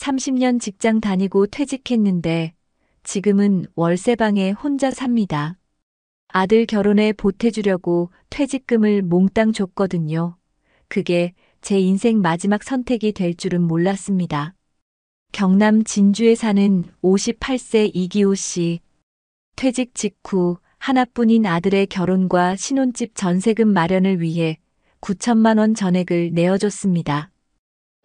30년 직장 다니고 퇴직했는데 지금은 월세방에 혼자 삽니다. 아들 결혼에 보태주려고 퇴직금을 몽땅 줬거든요. 그게 제 인생 마지막 선택이 될 줄은 몰랐습니다. 경남 진주에 사는 58세 이기호 씨. 퇴직 직후 하나뿐인 아들의 결혼과 신혼집 전세금 마련을 위해 9천만 원 전액을 내어줬습니다.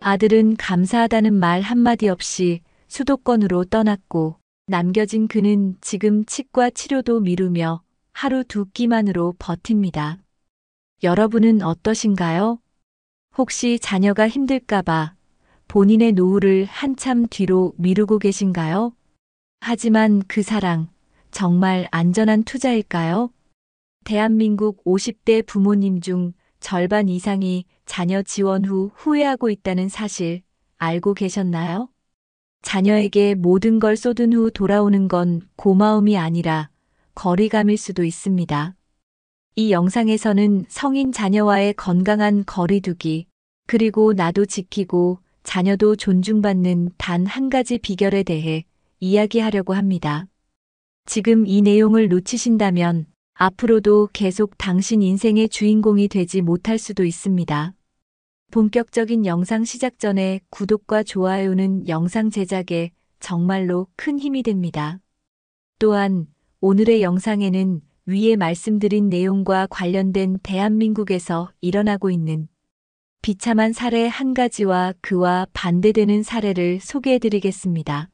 아들은 감사하다는 말 한마디 없이 수도권으로 떠났고 남겨진 그는 지금 치과 치료도 미루며 하루 두 끼만으로 버팁니다. 여러분은 어떠신가요? 혹시 자녀가 힘들까봐 본인의 노후를 한참 뒤로 미루고 계신가요? 하지만 그 사랑, 정말 안전한 투자일까요? 대한민국 50대 부모님 중 절반 이상이 자녀 지원 후 후회하고 있다는 사실 알고 계셨나요? 자녀에게 모든 걸 쏟은 후 돌아오는 건 고마움이 아니라 거리감일 수도 있습니다. 이 영상에서는 성인 자녀와의 건강한 거리두기, 그리고 나도 지키고 자녀도 존중받는 단 한 가지 비결에 대해 이야기하려고 합니다. 지금 이 내용을 놓치신다면 앞으로도 계속 당신 인생의 주인공이 되지 못할 수도 있습니다. 본격적인 영상 시작 전에 구독과 좋아요는 영상 제작에 정말로 큰 힘이 됩니다. 또한 오늘의 영상에는 위에 말씀드린 내용과 관련된 대한민국에서 일어나고 있는 비참한 사례 한 가지와 그와 반대되는 사례를 소개해드리겠습니다.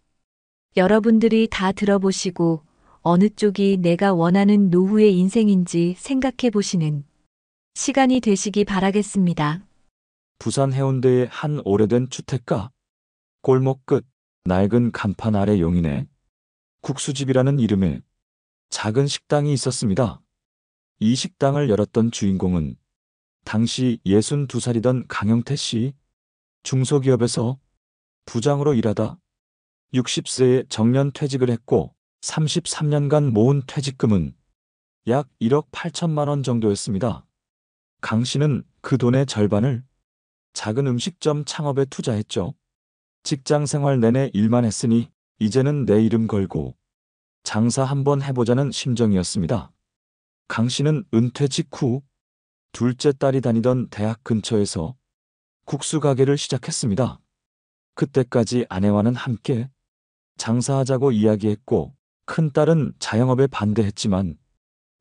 여러분들이 다 들어보시고 어느 쪽이 내가 원하는 노후의 인생인지 생각해 보시는 시간이 되시기 바라겠습니다. 부산 해운대의 한 오래된 주택가. 골목 끝 낡은 간판 아래 용인에 국수집이라는 이름의 작은 식당이 있었습니다. 이 식당을 열었던 주인공은 당시 62살이던 강영태 씨. 중소기업에서 부장으로 일하다 60세에 정년 퇴직을 했고 33년간 모은 퇴직금은 약 1억 8천만 원 정도였습니다. 강 씨는 그 돈의 절반을 작은 음식점 창업에 투자했죠. 직장 생활 내내 일만 했으니 이제는 내 이름 걸고 장사 한번 해보자는 심정이었습니다. 강 씨는 은퇴 직후 둘째 딸이 다니던 대학 근처에서 국수 가게를 시작했습니다. 그때까지 아내와는 함께 장사하자고 이야기했고 큰딸은 자영업에 반대했지만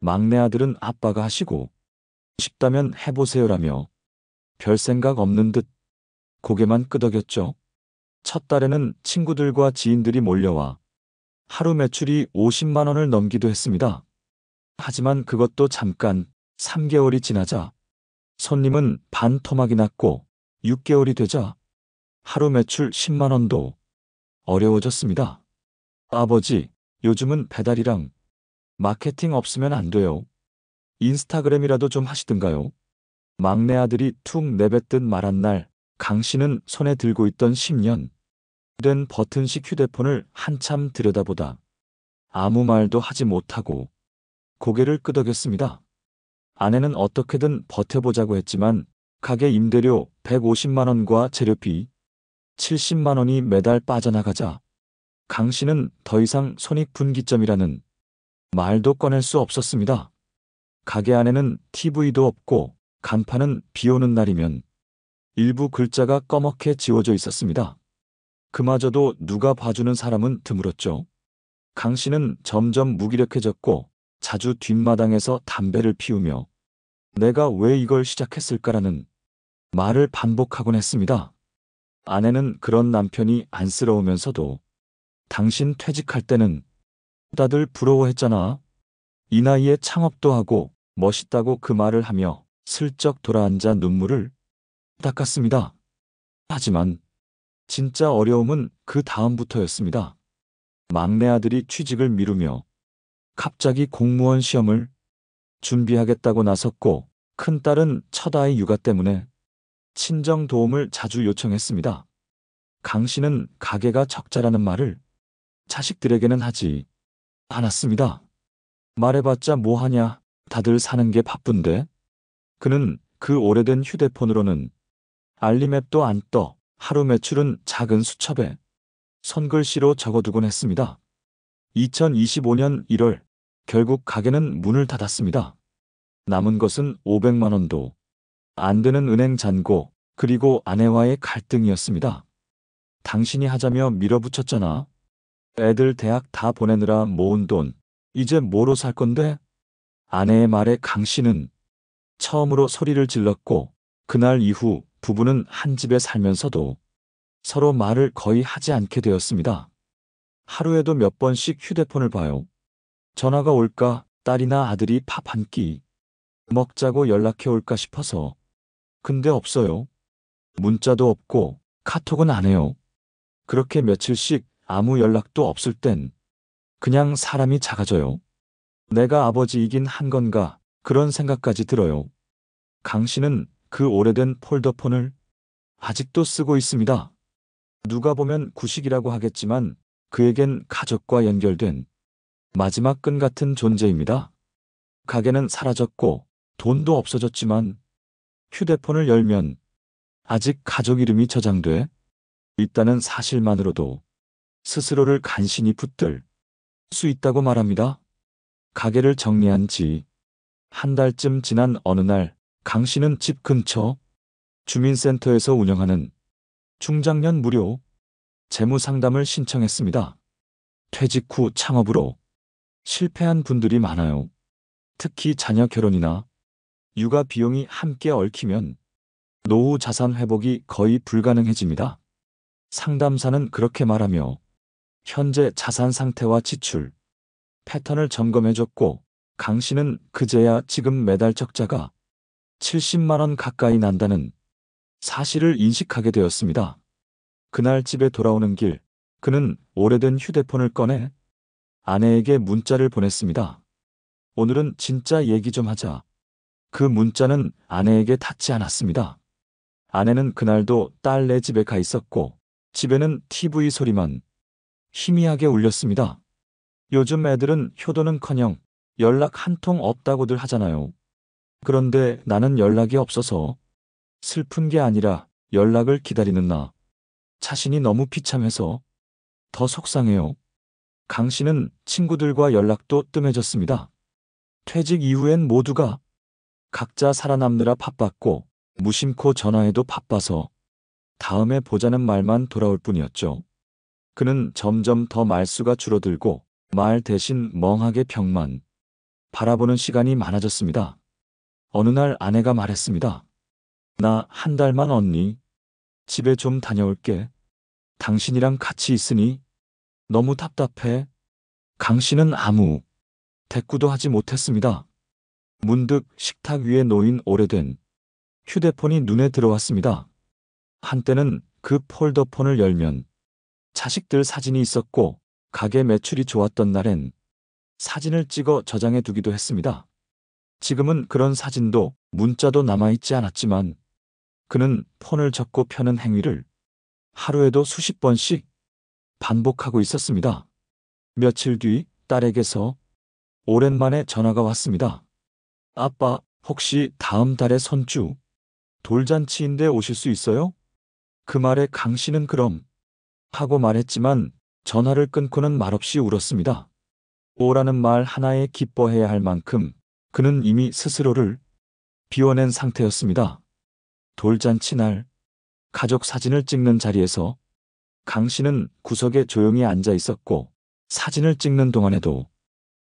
막내 아들은 아빠가 하시고 싶다면 해보세요라며 별 생각 없는 듯 고개만 끄덕였죠. 첫 달에는 친구들과 지인들이 몰려와 하루 매출이 50만 원을 넘기도 했습니다. 하지만 그것도 잠깐 3개월이 지나자 손님은 반토막이 났고 6개월이 되자 하루 매출 10만 원도 어려워졌습니다. 아버지, 요즘은 배달이랑 마케팅 없으면 안 돼요. 인스타그램이라도 좀 하시든가요? 막내 아들이 툭 내뱉듯 말한 날 강 씨는 손에 들고 있던 10년 된 버튼식 휴대폰을 한참 들여다보다 아무 말도 하지 못하고 고개를 끄덕였습니다. 아내는 어떻게든 버텨보자고 했지만 가게 임대료 150만 원과 재료비 70만 원이 매달 빠져나가자 강 씨는 더 이상 손익분기점이라는 말도 꺼낼 수 없었습니다. 가게 안에는 TV도 없고 간판은 비 오는 날이면 일부 글자가 꺼멓게 지워져 있었습니다. 그마저도 누가 봐주는 사람은 드물었죠. 강 씨는 점점 무기력해졌고 자주 뒷마당에서 담배를 피우며 내가 왜 이걸 시작했을까라는 말을 반복하곤 했습니다. 아내는 그런 남편이 안쓰러우면서도 당신 퇴직할 때는 다들 부러워했잖아. 이 나이에 창업도 하고 멋있다고 그 말을 하며 슬쩍 돌아앉아 눈물을 닦았습니다. 하지만 진짜 어려움은 그 다음부터였습니다. 막내 아들이 취직을 미루며 갑자기 공무원 시험을 준비하겠다고 나섰고 큰딸은 첫아이 육아 때문에 친정 도움을 자주 요청했습니다. 강 씨는 가게가 적자라는 말을 자식들에게는 하지 않았습니다. 말해봤자 뭐하냐, 다들 사는 게 바쁜데. 그는 그 오래된 휴대폰으로는 알림 앱도 안 떠 하루 매출은 작은 수첩에 손글씨로 적어두곤 했습니다. 2025년 1월 결국 가게는 문을 닫았습니다. 남은 것은 500만 원도 안 되는 은행 잔고 그리고 아내와의 갈등이었습니다. 당신이 하자며 밀어붙였잖아. 애들 대학 다 보내느라 모은 돈 이제 뭐로 살 건데? 아내의 말에 강 씨는 처음으로 소리를 질렀고 그날 이후 부부는 한 집에 살면서도 서로 말을 거의 하지 않게 되었습니다. 하루에도 몇 번씩 휴대폰을 봐요. 전화가 올까 딸이나 아들이 밥 한 끼 먹자고 연락해 올까 싶어서. 근데 없어요. 문자도 없고 카톡은 안 해요. 그렇게 며칠씩 아무 연락도 없을 땐 그냥 사람이 작아져요. 내가 아버지이긴 한 건가 그런 생각까지 들어요. 강 씨는 그 오래된 폴더폰을 아직도 쓰고 있습니다. 누가 보면 구식이라고 하겠지만 그에겐 가족과 연결된 마지막 끈 같은 존재입니다. 가게는 사라졌고 돈도 없어졌지만 휴대폰을 열면 아직 가족 이름이 저장돼 있다는 사실만으로도 스스로를 간신히 붙들 수 있다고 말합니다. 가게를 정리한 지 한 달쯤 지난 어느 날 강 씨는 집 근처 주민센터에서 운영하는 중장년 무료 재무 상담을 신청했습니다. 퇴직 후 창업으로 실패한 분들이 많아요. 특히 자녀 결혼이나 육아 비용이 함께 얽히면 노후 자산 회복이 거의 불가능해집니다. 상담사는 그렇게 말하며 현재 자산 상태와 지출 패턴을 점검해줬고 강 씨는 그제야 지금 매달 적자가 70만 원 가까이 난다는 사실을 인식하게 되었습니다. 그날 집에 돌아오는 길 그는 오래된 휴대폰을 꺼내 아내에게 문자를 보냈습니다. 오늘은 진짜 얘기 좀 하자. 그 문자는 아내에게 닿지 않았습니다. 아내는 그날도 딸네 집에 가 있었고 집에는 TV 소리만 희미하게 울렸습니다. 요즘 애들은 효도는커녕 연락 한 통 없다고들 하잖아요. 그런데 나는 연락이 없어서 슬픈 게 아니라 연락을 기다리는 나 자신이 너무 비참해서 더 속상해요. 강 씨는 친구들과 연락도 뜸해졌습니다. 퇴직 이후엔 모두가 각자 살아남느라 바빴고 무심코 전화해도 바빠서 다음에 보자는 말만 돌아올 뿐이었죠. 그는 점점 더 말수가 줄어들고 말 대신 멍하게 벽만 바라보는 시간이 많아졌습니다. 어느 날 아내가 말했습니다. 나 한 달만 언니 집에 좀 다녀올게. 당신이랑 같이 있으니 너무 답답해. 강 씨는 아무 대꾸도 하지 못했습니다. 문득 식탁 위에 놓인 오래된 휴대폰이 눈에 들어왔습니다. 한때는 그 폴더폰을 열면 자식들 사진이 있었고 가게 매출이 좋았던 날엔 사진을 찍어 저장해 두기도 했습니다. 지금은 그런 사진도 문자도 남아있지 않았지만 그는 폰을 접고 펴는 행위를 하루에도 수십 번씩 반복하고 있었습니다. 며칠 뒤 딸에게서 오랜만에 전화가 왔습니다. 아빠, 혹시 다음 달에 손주 돌잔치인데 오실 수 있어요? 그 말에 강 씨는 그럼 하고 말했지만 전화를 끊고는 말없이 울었습니다. 오라는 말 하나에 기뻐해야 할 만큼 그는 이미 스스로를 비워낸 상태였습니다. 돌잔치 날 가족 사진을 찍는 자리에서 강 씨는 구석에 조용히 앉아 있었고 사진을 찍는 동안에도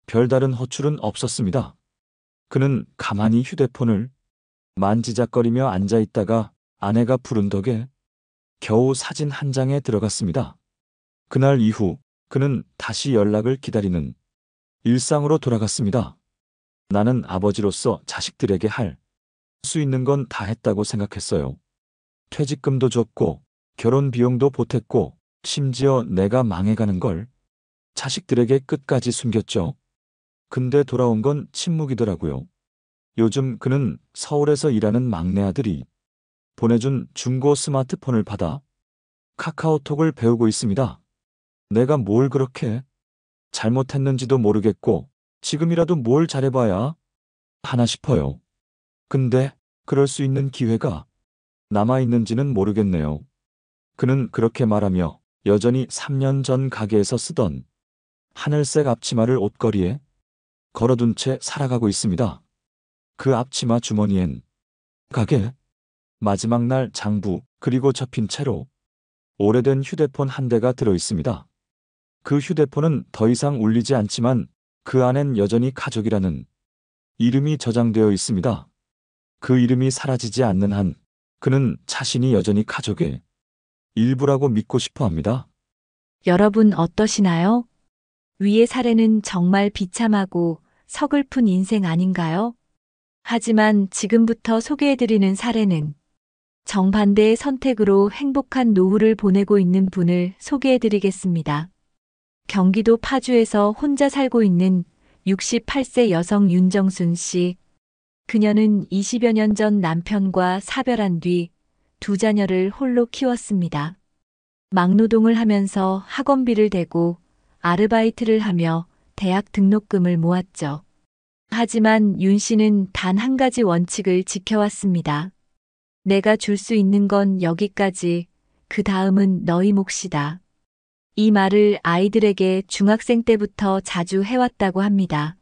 별다른 호출은 없었습니다. 그는 가만히 휴대폰을 만지작거리며 앉아 있다가 아내가 부른 덕에 겨우 사진 한 장에 들어갔습니다. 그날 이후 그는 다시 연락을 기다리는 일상으로 돌아갔습니다. 나는 아버지로서 자식들에게 할 수 있는 건 다 했다고 생각했어요. 퇴직금도 줬고 결혼 비용도 보탰고 심지어 내가 망해가는 걸 자식들에게 끝까지 숨겼죠. 근데 돌아온 건 침묵이더라고요. 요즘 그는 서울에서 일하는 막내 아들이 보내준 중고 스마트폰을 받아 카카오톡을 배우고 있습니다. 내가 뭘 그렇게 잘못했는지도 모르겠고 지금이라도 뭘 잘해봐야 하나 싶어요. 근데 그럴 수 있는 기회가 남아있는지는 모르겠네요. 그는 그렇게 말하며 여전히 3년 전 가게에서 쓰던 하늘색 앞치마를 옷걸이에 걸어둔 채 살아가고 있습니다. 그 앞치마 주머니엔 가게, 마지막 날 장부, 그리고 접힌 채로 오래된 휴대폰 한 대가 들어 있습니다. 그 휴대폰은 더 이상 울리지 않지만 그 안엔 여전히 가족이라는 이름이 저장되어 있습니다. 그 이름이 사라지지 않는 한 그는 자신이 여전히 가족의 일부라고 믿고 싶어 합니다. 여러분 어떠시나요? 위의 사례는 정말 비참하고 서글픈 인생 아닌가요? 하지만 지금부터 소개해드리는 사례는 정반대의 선택으로 행복한 노후를 보내고 있는 분을 소개해드리겠습니다. 경기도 파주에서 혼자 살고 있는 68세 여성 윤정순 씨. 그녀는 20여 년 전 남편과 사별한 뒤 두 자녀를 홀로 키웠습니다. 막노동을 하면서 학원비를 대고 아르바이트를 하며 대학 등록금을 모았죠. 하지만 윤 씨는 단 한 가지 원칙을 지켜왔습니다. 내가 줄 수 있는 건 여기까지, 그 다음은 너희 몫이다. 이 말을 아이들에게 중학생 때부터 자주 해왔다고 합니다.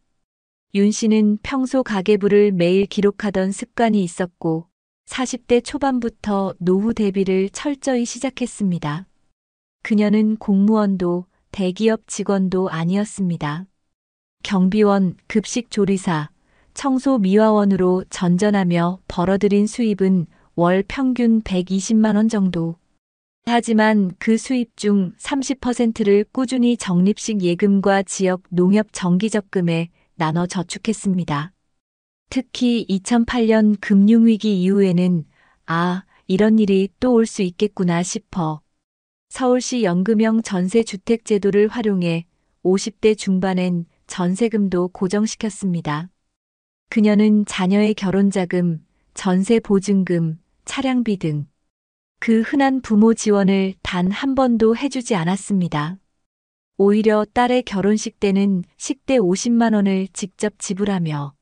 윤 씨는 평소 가계부를 매일 기록하던 습관이 있었고 40대 초반부터 노후 대비를 철저히 시작했습니다. 그녀는 공무원도 대기업 직원도 아니었습니다. 경비원, 급식조리사, 청소미화원으로 전전하며 벌어들인 수입은 월 평균 120만 원 정도. 하지만 그 수입 중 30%를 꾸준히 적립식 예금과 지역 농협 정기적금에 나눠 저축했습니다. 특히 2008년 금융위기 이후에는 이런 일이 또 올 수 있겠구나 싶어 서울시 연금형 전세주택제도를 활용해 50대 중반엔 전세금도 고정시켰습니다. 그녀는 자녀의 결혼자금, 전세보증금, 차량비 등 그 흔한 부모 지원을 단 한 번도 해주지 않았습니다. 오히려 딸의 결혼식 때는 식대 50만 원을 직접 지불하며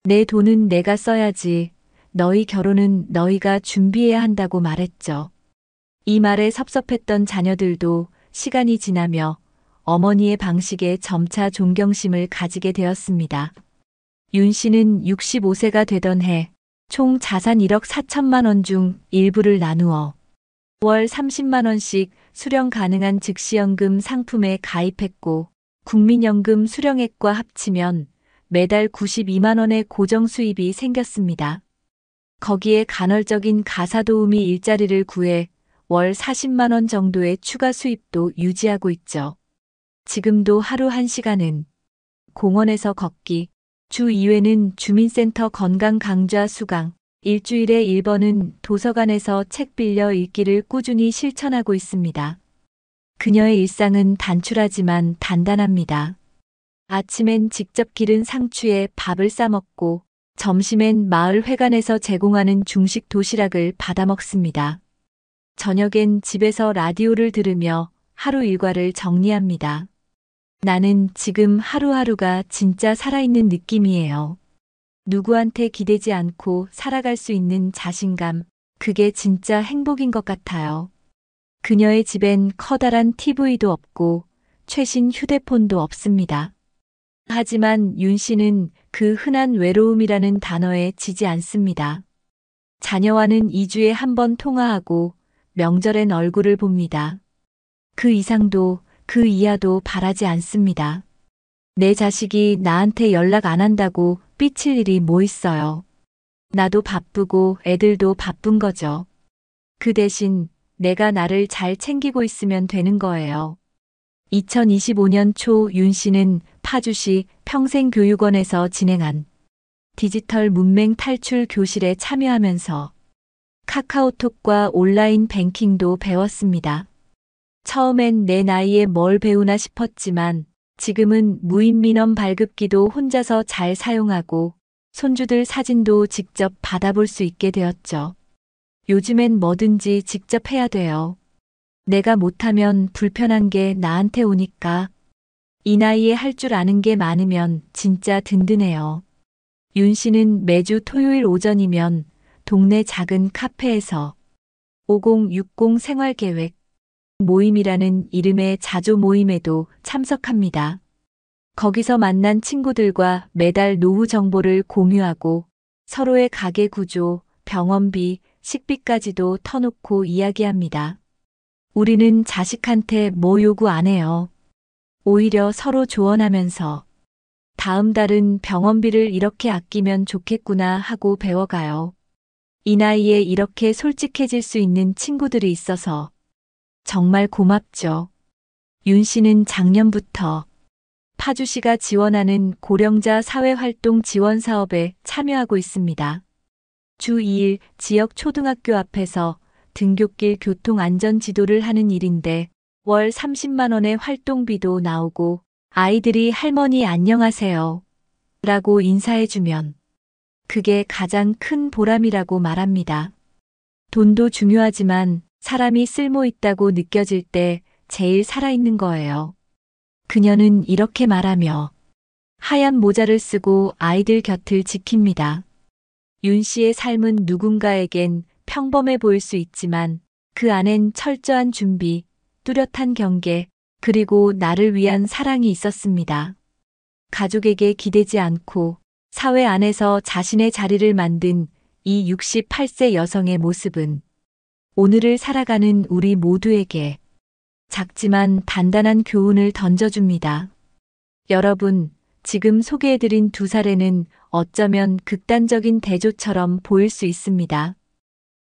내 돈은 내가 써야지, 너희 결혼은 너희가 준비해야 한다고 말했죠. 이 말에 섭섭했던 자녀들도 시간이 지나며 어머니의 방식에 점차 존경심을 가지게 되었습니다. 윤 씨는 65세가 되던 해 총 자산 1억 4천만 원 중 일부를 나누어 월 30만 원씩 수령 가능한 즉시연금 상품에 가입했고 국민연금 수령액과 합치면 매달 92만 원의 고정 수입이 생겼습니다. 거기에 간헐적인 가사도우미 일자리를 구해 월 40만 원 정도의 추가 수입도 유지하고 있죠. 지금도 하루 1시간은 공원에서 걷기, 주 2회는 주민센터 건강 강좌 수강, 일주일에 1번은 도서관에서 책 빌려 읽기를 꾸준히 실천하고 있습니다. 그녀의 일상은 단출하지만 단단합니다. 아침엔 직접 기른 상추에 밥을 싸먹고 점심엔 마을 회관에서 제공하는 중식 도시락을 받아 먹습니다. 저녁엔 집에서 라디오를 들으며 하루 일과를 정리합니다. 나는 지금 하루하루가 진짜 살아있는 느낌이에요. 누구한테 기대지 않고 살아갈 수 있는 자신감, 그게 진짜 행복인 것 같아요. 그녀의 집엔 커다란 TV도 없고 최신 휴대폰도 없습니다. 하지만 윤 씨는 그 흔한 외로움이라는 단어에 지지 않습니다. 자녀와는 2주에 한 번 통화하고 명절엔 얼굴을 봅니다. 그 이상도 그 이하도 바라지 않습니다. 내 자식이 나한테 연락 안 한다고 삐칠 일이 뭐 있어요. 나도 바쁘고 애들도 바쁜 거죠. 그 대신 내가 나를 잘 챙기고 있으면 되는 거예요. 2025년 초 윤 씨는 파주시 평생교육원에서 진행한 디지털 문맹 탈출 교실에 참여하면서 카카오톡과 온라인 뱅킹도 배웠습니다. 처음엔 내 나이에 뭘 배우나 싶었지만 지금은 무인 민원 발급기도 혼자서 잘 사용하고 손주들 사진도 직접 받아볼 수 있게 되었죠. 요즘엔 뭐든지 직접 해야 돼요. 내가 못하면 불편한 게 나한테 오니까. 이 나이에 할 줄 아는 게 많으면 진짜 든든해요. 윤 씨는 매주 토요일 오전이면 동네 작은 카페에서 5060 생활계획, 모임이라는 이름의 자조 모임에도 참석합니다. 거기서 만난 친구들과 매달 노후 정보를 공유하고 서로의 가게 구조, 병원비, 식비까지도 터놓고 이야기합니다. 우리는 자식한테 뭐 요구 안 해요. 오히려 서로 조언하면서 다음 달은 병원비를 이렇게 아끼면 좋겠구나 하고 배워가요. 이 나이에 이렇게 솔직해질 수 있는 친구들이 있어서 정말 고맙죠. 윤 씨는 작년부터 파주시가 지원하는 고령자 사회활동 지원 사업에 참여하고 있습니다. 주 2일 지역 초등학교 앞에서 등굣길 교통 안전 지도를 하는 일인데 월 30만 원의 활동비도 나오고 아이들이 할머니 안녕하세요 라고 인사해주면 그게 가장 큰 보람이라고 말합니다. 돈도 중요하지만 사람이 쓸모 있다고 느껴질 때 제일 살아있는 거예요. 그녀는 이렇게 말하며 하얀 모자를 쓰고 아이들 곁을 지킵니다. 윤 씨의 삶은 누군가에겐 평범해 보일 수 있지만 그 안엔 철저한 준비, 뚜렷한 경계, 그리고 나를 위한 사랑이 있었습니다. 가족에게 기대지 않고 사회 안에서 자신의 자리를 만든 이 68세 여성의 모습은 오늘을 살아가는 우리 모두에게 작지만 단단한 교훈을 던져줍니다. 여러분, 지금 소개해드린 두 사례는 어쩌면 극단적인 대조처럼 보일 수 있습니다.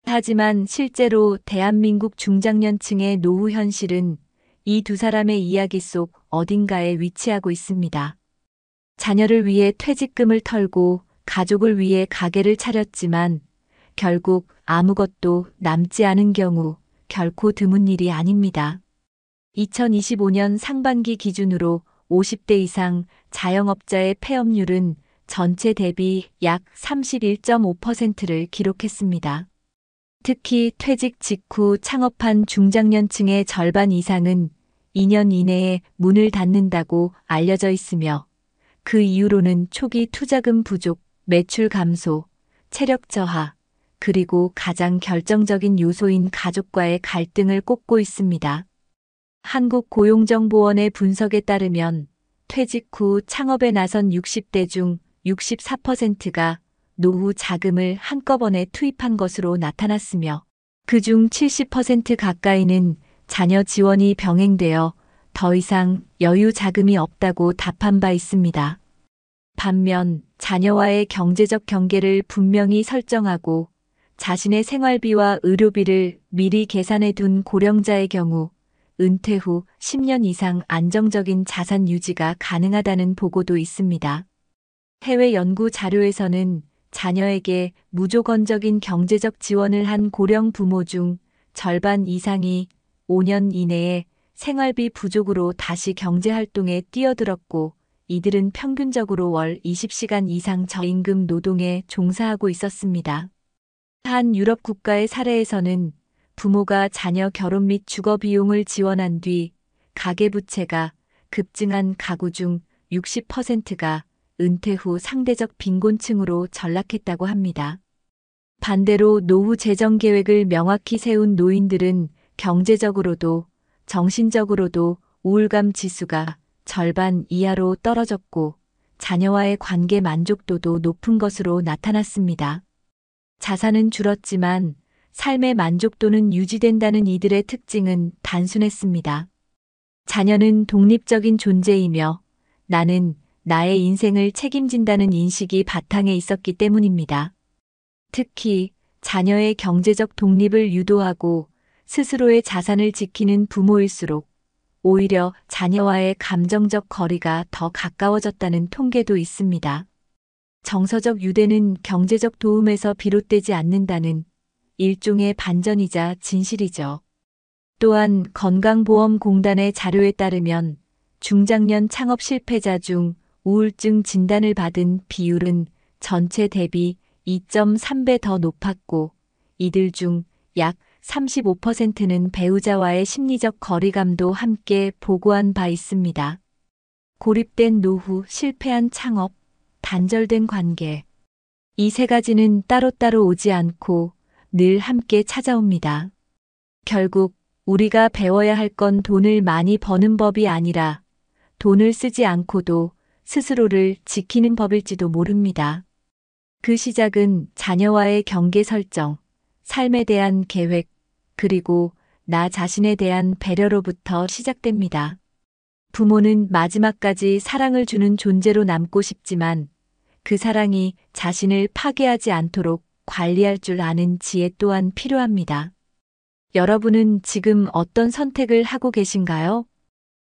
하지만 실제로 대한민국 중장년층의 노후 현실은 이 두 사람의 이야기 속 어딘가에 위치하고 있습니다. 자녀를 위해 퇴직금을 털고 가족을 위해 가게를 차렸지만 결국 아무것도 남지 않은 경우 결코 드문 일이 아닙니다. 2025년 상반기 기준으로 50대 이상 자영업자의 폐업률은 전체 대비 약 31.5%를 기록했습니다. 특히 퇴직 직후 창업한 중장년층의 절반 이상은 2년 이내에 문을 닫는다고 알려져 있으며 그 이유로는 초기 투자금 부족, 매출 감소, 체력 저하, 그리고 가장 결정적인 요소인 가족과의 갈등을 꼽고 있습니다. 한국고용정보원의 분석에 따르면 퇴직 후 창업에 나선 60대 중 64%가 노후 자금을 한꺼번에 투입한 것으로 나타났으며 그중 70% 가까이는 자녀 지원이 병행되어 더 이상 여유 자금이 없다고 답한 바 있습니다. 반면 자녀와의 경제적 경계를 분명히 설정하고 자신의 생활비와 의료비를 미리 계산해 둔 고령자의 경우 은퇴 후 10년 이상 안정적인 자산 유지가 가능하다는 보고도 있습니다. 해외 연구 자료에서는 자녀에게 무조건적인 경제적 지원을 한 고령 부모 중 절반 이상이 5년 이내에 생활비 부족으로 다시 경제활동에 뛰어들었고 이들은 평균적으로 월 20시간 이상 저임금 노동에 종사하고 있었습니다. 한 유럽 국가의 사례에서는 부모가 자녀 결혼 및 주거 비용을 지원한 뒤 가계부채가 급증한 가구 중 60%가 은퇴 후 상대적 빈곤층으로 전락했다고 합니다. 반대로 노후 재정 계획을 명확히 세운 노인들은 경제적으로도 정신적으로도 우울감 지수가 절반 이하로 떨어졌고 자녀와의 관계 만족도도 높은 것으로 나타났습니다. 자산은 줄었지만 삶의 만족도는 유지된다는 이들의 특징은 단순했습니다. 자녀는 독립적인 존재이며 나는 나의 인생을 책임진다는 인식이 바탕에 있었기 때문입니다. 특히 자녀의 경제적 독립을 유도하고 스스로의 자산을 지키는 부모일수록 오히려 자녀와의 감정적 거리가 더 가까워졌다는 통계도 있습니다. 정서적 유대는 경제적 도움에서 비롯되지 않는다는 일종의 반전이자 진실이죠. 또한 건강보험공단의 자료에 따르면 중장년 창업 실패자 중 우울증 진단을 받은 비율은 전체 대비 2.3배 더 높았고 이들 중 약 35%는 배우자와의 심리적 거리감도 함께 보고한 바 있습니다. 고립된 노후, 실패한 창업, 단절된 관계. 이 세 가지는 따로따로 오지 않고 늘 함께 찾아옵니다. 결국 우리가 배워야 할 건 돈을 많이 버는 법이 아니라 돈을 쓰지 않고도 스스로를 지키는 법일지도 모릅니다. 그 시작은 자녀와의 경계 설정, 삶에 대한 계획, 그리고 나 자신에 대한 배려로부터 시작됩니다. 부모는 마지막까지 사랑을 주는 존재로 남고 싶지만 그 사랑이 자신을 파괴하지 않도록 관리할 줄 아는 지혜 또한 필요합니다. 여러분은 지금 어떤 선택을 하고 계신가요?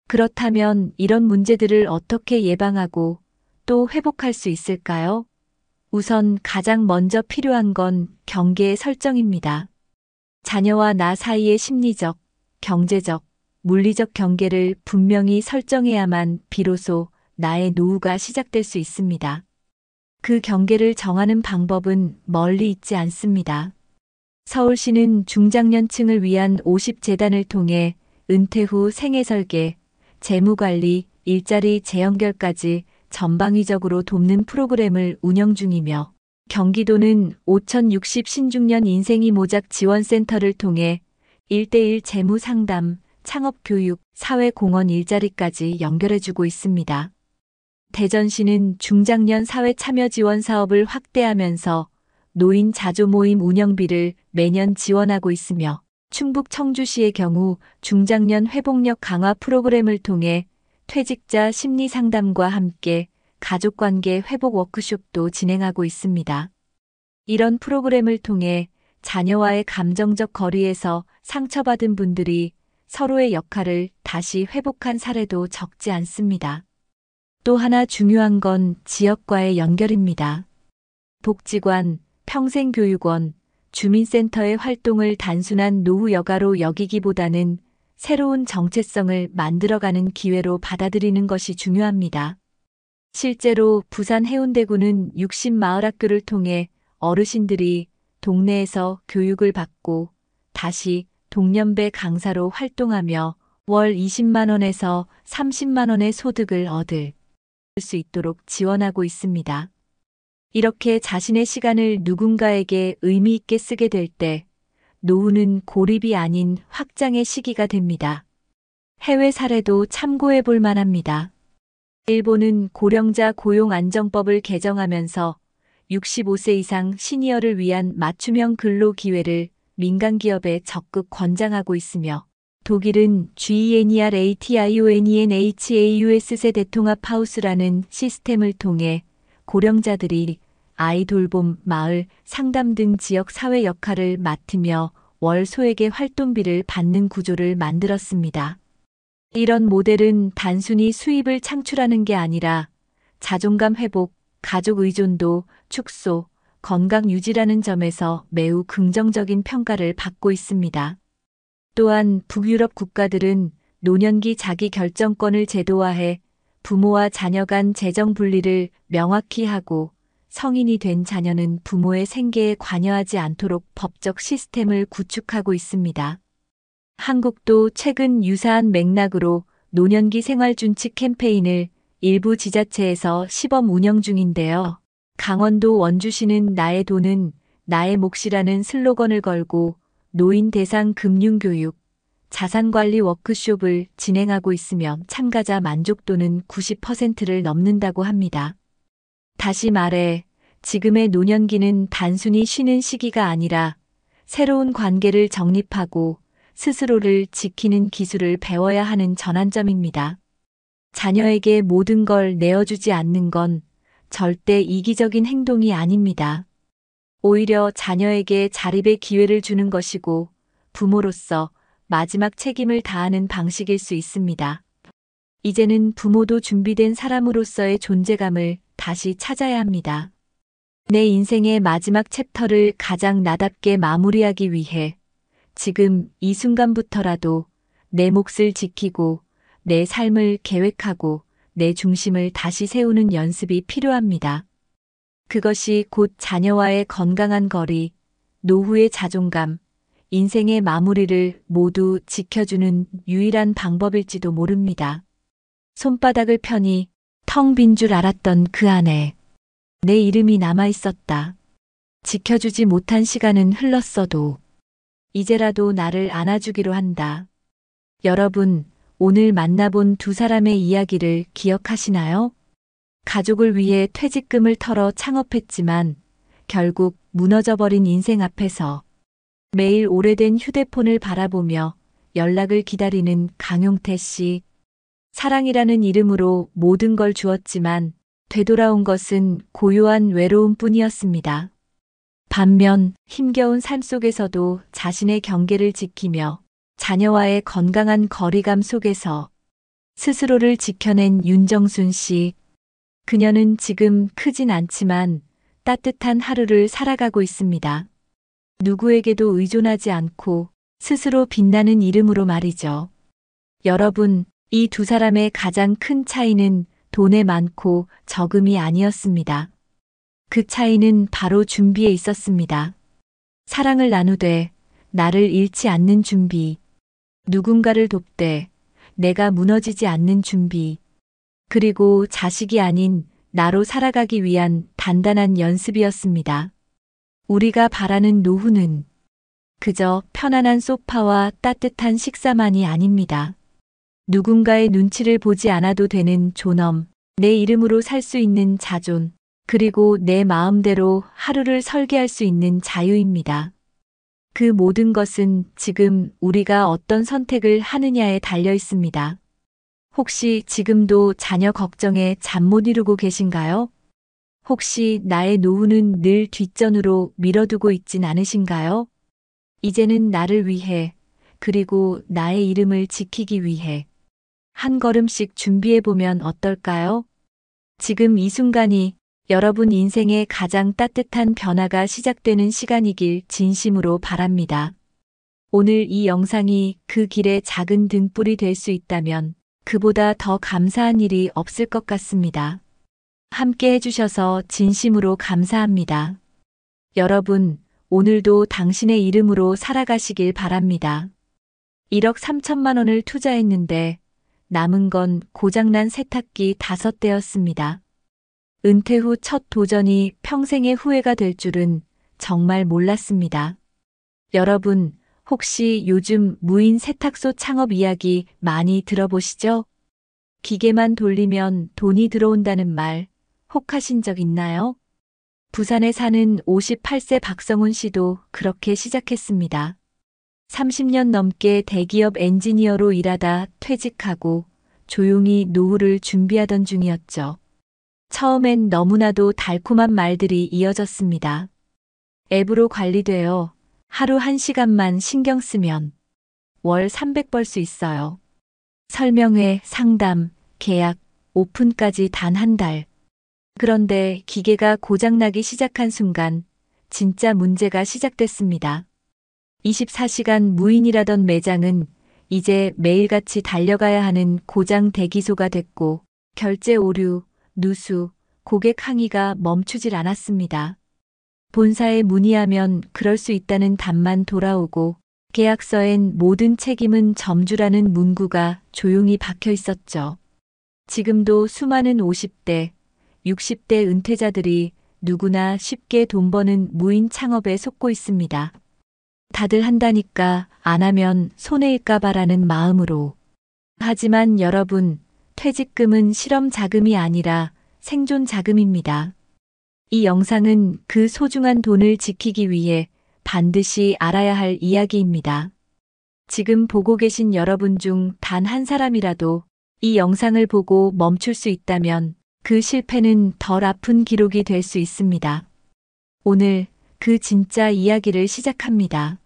그렇다면 이런 문제들을 어떻게 예방하고 또 회복할 수 있을까요? 우선 가장 먼저 필요한 건 경계의 설정입니다. 자녀와 나 사이의 심리적, 경제적, 물리적 경계를 분명히 설정해야만 비로소 나의 노후가 시작될 수 있습니다. 그 경계를 정하는 방법은 멀리 있지 않습니다. 서울시는 중장년층을 위한 50재단을 통해 은퇴 후 생애설계, 재무관리, 일자리 재연결까지 전방위적으로 돕는 프로그램을 운영 중이며 경기도는 5060 신중년 인생이 모작 지원센터를 통해 1:1 재무 상담, 창업교육, 사회공헌 일자리까지 연결해주고 있습니다. 대전시는 중장년 사회참여 지원 사업을 확대하면서 노인 자조 모임 운영비를 매년 지원하고 있으며 충북 청주시의 경우 중장년 회복력 강화 프로그램을 통해 퇴직자 심리 상담과 함께 가족관계 회복 워크숍도 진행하고 있습니다. 이런 프로그램을 통해 자녀와의 감정적 거리에서 상처받은 분들이 서로의 역할을 다시 회복한 사례도 적지 않습니다. 또 하나 중요한 건 지역과의 연결입니다. 복지관, 평생교육원, 주민센터의 활동을 단순한 노후 여가로 여기기보다는 새로운 정체성을 만들어가는 기회로 받아들이는 것이 중요합니다. 실제로 부산 해운대구는 60마을학교를 통해 어르신들이 동네에서 교육을 받고 다시 동년배 강사로 활동하며 월 20만 원에서 30만 원의 소득을 얻을 수 있도록 지원하고 있습니다. 이렇게 자신의 시간을 누군가에게 의미 있게 쓰게 될 때 노후는 고립이 아닌 확장의 시기가 됩니다. 해외 사례도 참고해 볼 만합니다. 일본은 고령자 고용안정법을 개정하면서 65세 이상 시니어를 위한 맞춤형 근로 기회를 민간 기업에 적극 권장하고 있으며 독일은 GENERATIONENHAUS 대통합 하우스라는 시스템을 통해 고령자들이 아이 돌봄, 마을, 상담 등 지역 사회 역할을 맡으며 월 소액의 활동비를 받는 구조를 만들었습니다. 이런 모델은 단순히 수입을 창출하는 게 아니라 자존감 회복, 가족 의존도 축소, 건강 유지라는 점에서 매우 긍정적인 평가를 받고 있습니다. 또한 북유럽 국가들은 노년기 자기 결정권을 제도화해 부모와 자녀 간 재정 분리를 명확히 하고 성인이 된 자녀는 부모의 생계에 관여하지 않도록 법적 시스템을 구축하고 있습니다. 한국도 최근 유사한 맥락으로 노년기 생활준칙 캠페인을 일부 지자체에서 시범 운영 중인데요. 강원도 원주시는 나의 돈은 나의 몫이라는 슬로건을 걸고 노인 대상 금융교육, 자산관리 워크숍을 진행하고 있으며 참가자 만족도는 90%를 넘는다고 합니다. 다시 말해, 지금의 노년기는 단순히 쉬는 시기가 아니라 새로운 관계를 정립하고 스스로를 지키는 기술을 배워야 하는 전환점입니다. 자녀에게 모든 걸 내어주지 않는 건 절대 이기적인 행동이 아닙니다. 오히려 자녀에게 자립의 기회를 주는 것이고 부모로서 마지막 책임을 다하는 방식일 수 있습니다. 이제는 부모도 준비된 사람으로서의 존재감을 다시 찾아야 합니다. 내 인생의 마지막 챕터를 가장 나답게 마무리하기 위해 지금 이 순간부터라도 내 몫을 지키고 내 삶을 계획하고 내 중심을 다시 세우는 연습이 필요합니다. 그것이 곧 자녀와의 건강한 거리, 노후의 자존감, 인생의 마무리를 모두 지켜주는 유일한 방법일지도 모릅니다. 손바닥을 펴니 텅 빈 줄 알았던 그 안에 내 이름이 남아 있었다. 지켜주지 못한 시간은 흘렀어도 이제라도 나를 안아주기로 한다. 여러분, 오늘 만나본 두 사람의 이야기를 기억하시나요? 가족을 위해 퇴직금을 털어 창업했지만 결국 무너져버린 인생 앞에서 매일 오래된 휴대폰을 바라보며 연락을 기다리는 강용태 씨. 사랑이라는 이름으로 모든 걸 주었지만 되돌아온 것은 고요한 외로움 뿐이었습니다. 반면 힘겨운 삶 속에서도 자신의 경계를 지키며 자녀와의 건강한 거리감 속에서 스스로를 지켜낸 윤정순 씨. 그녀는 지금 크진 않지만 따뜻한 하루를 살아가고 있습니다. 누구에게도 의존하지 않고 스스로 빛나는 이름으로 말이죠. 여러분, 이 두 사람의 가장 큰 차이는 돈에 많고 적음이 아니었습니다. 그 차이는 바로 준비에 있었습니다. 사랑을 나누되 나를 잃지 않는 준비, 누군가를 돕되 내가 무너지지 않는 준비, 그리고 자식이 아닌 나로 살아가기 위한 단단한 연습이었습니다. 우리가 바라는 노후는 그저 편안한 소파와 따뜻한 식사만이 아닙니다. 누군가의 눈치를 보지 않아도 되는 존엄, 내 이름으로 살 수 있는 자존, 그리고 내 마음대로 하루를 설계할 수 있는 자유입니다. 그 모든 것은 지금 우리가 어떤 선택을 하느냐에 달려 있습니다. 혹시 지금도 자녀 걱정에 잠 못 이루고 계신가요? 혹시 나의 노후는 늘 뒷전으로 밀어두고 있진 않으신가요? 이제는 나를 위해, 그리고 나의 이름을 지키기 위해 한 걸음씩 준비해보면 어떨까요? 지금 이 순간이 여러분 인생의 가장 따뜻한 변화가 시작되는 시간이길 진심으로 바랍니다. 오늘 이 영상이 그 길의 작은 등불이 될 수 있다면 그보다 더 감사한 일이 없을 것 같습니다. 함께 해주셔서 진심으로 감사합니다. 여러분, 오늘도 당신의 이름으로 살아가시길 바랍니다. 1억 3천만 원을 투자했는데 남은 건 고장난 세탁기 5대였습니다. 은퇴 후 첫 도전이 평생의 후회가 될 줄은 정말 몰랐습니다. 여러분, 혹시 요즘 무인 세탁소 창업 이야기 많이 들어보시죠? 기계만 돌리면 돈이 들어온다는 말 혹하신 적 있나요? 부산에 사는 58세 박성훈 씨도 그렇게 시작했습니다. 30년 넘게 대기업 엔지니어로 일하다 퇴직하고 조용히 노후를 준비하던 중이었죠. 처음엔 너무나도 달콤한 말들이 이어졌습니다. 앱으로 관리되어 하루 1시간만 신경 쓰면 월 300 벌 수 있어요. 설명회, 상담, 계약, 오픈까지 단 한 달. 그런데 기계가 고장나기 시작한 순간 진짜 문제가 시작됐습니다. 24시간 무인이라던 매장은 이제 매일같이 달려가야 하는 고장 대기소가 됐고 결제 오류, 누수, 고객 항의가 멈추질 않았습니다. 본사에 문의하면 그럴 수 있다는 답만 돌아오고 계약서엔 모든 책임은 점주라는 문구가 조용히 박혀 있었죠. 지금도 수많은 50대, 60대 은퇴자들이 누구나 쉽게 돈 버는 무인 창업에 속고 있습니다. 다들 한다니까 안 하면 손해일까 봐라는 마음으로. 하지만 여러분, 퇴직금은 실험 자금이 아니라 생존 자금입니다. 이 영상은 그 소중한 돈을 지키기 위해 반드시 알아야 할 이야기입니다. 지금 보고 계신 여러분 중 단 한 사람이라도 이 영상을 보고 멈출 수 있다면 그 실패는 덜 아픈 기록이 될 수 있습니다. 오늘 그 진짜 이야기를 시작합니다.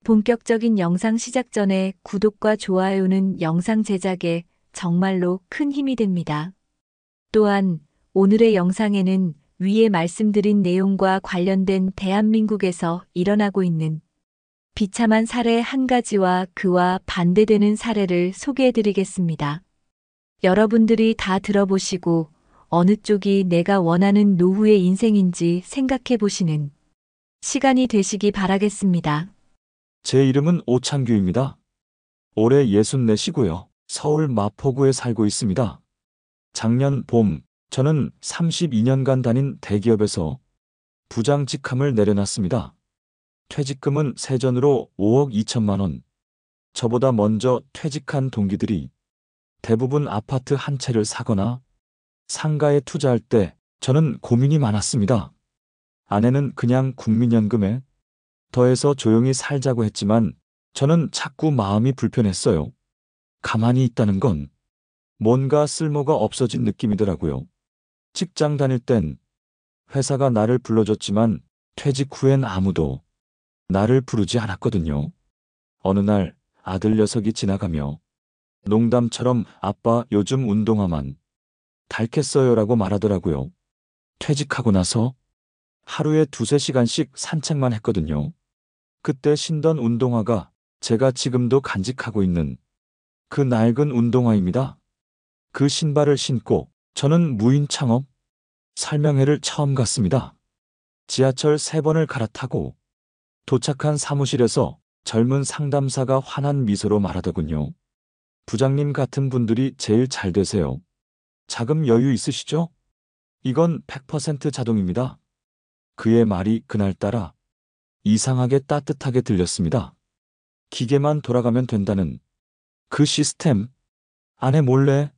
본격적인 영상 시작 전에 구독과 좋아요는 영상 제작에 정말로 큰 힘이 됩니다. 또한 오늘의 영상에는 위에 말씀드린 내용과 관련된 대한민국에서 일어나고 있는 비참한 사례 한 가지와 그와 반대되는 사례를 소개해드리겠습니다. 여러분들이 다 들어보시고 어느 쪽이 내가 원하는 노후의 인생인지 생각해 보시는 시간이 되시기 바라겠습니다. 제 이름은 오창규입니다. 올해 64시고요. 서울 마포구에 살고 있습니다. 작년 봄, 저는 32년간 다닌 대기업에서 부장 직함을 내려놨습니다. 퇴직금은 세전으로 5억 2천만 원. 저보다 먼저 퇴직한 동기들이 대부분 아파트 한 채를 사거나 상가에 투자할 때 저는 고민이 많았습니다. 아내는 그냥 국민연금에 더해서 조용히 살자고 했지만 저는 자꾸 마음이 불편했어요. 가만히 있다는 건 뭔가 쓸모가 없어진 느낌이더라고요. 직장 다닐 땐 회사가 나를 불러줬지만 퇴직 후엔 아무도 나를 부르지 않았거든요. 어느 날 아들 녀석이 지나가며 농담처럼 아빠 요즘 운동화만 닳겠어요라고 말하더라고요. 퇴직하고 나서 하루에 2~3시간씩 산책만 했거든요. 그때 신던 운동화가 제가 지금도 간직하고 있는 그 낡은 운동화입니다. 그 신발을 신고 저는 무인 창업 설명회를 처음 갔습니다. 지하철 3번을 갈아타고 도착한 사무실에서 젊은 상담사가 환한 미소로 말하더군요. 부장님 같은 분들이 제일 잘 되세요. 자금 여유 있으시죠? 이건 100% 자동입니다. 그의 말이 그날따라 이상하게 따뜻하게 들렸습니다. 기계만 돌아가면 된다는 그 시스템. 아내 몰래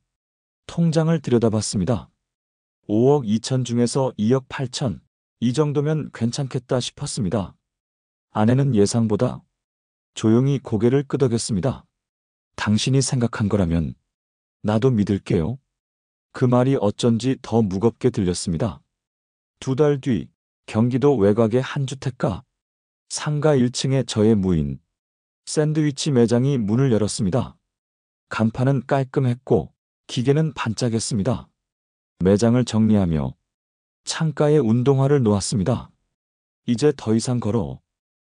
통장을 들여다봤습니다. 5억 2천 중에서 2억 8천. 이 정도면 괜찮겠다 싶었습니다. 아내는 예상보다 조용히 고개를 끄덕였습니다. 당신이 생각한 거라면 나도 믿을게요. 그 말이 어쩐지 더 무겁게 들렸습니다. 2달 뒤 경기도 외곽의 한 주택가 상가 1층에 저의 무인 샌드위치 매장이 문을 열었습니다. 간판은 깔끔했고 기계는 반짝였습니다. 매장을 정리하며 창가에 운동화를 놓았습니다. 이제 더 이상 걸어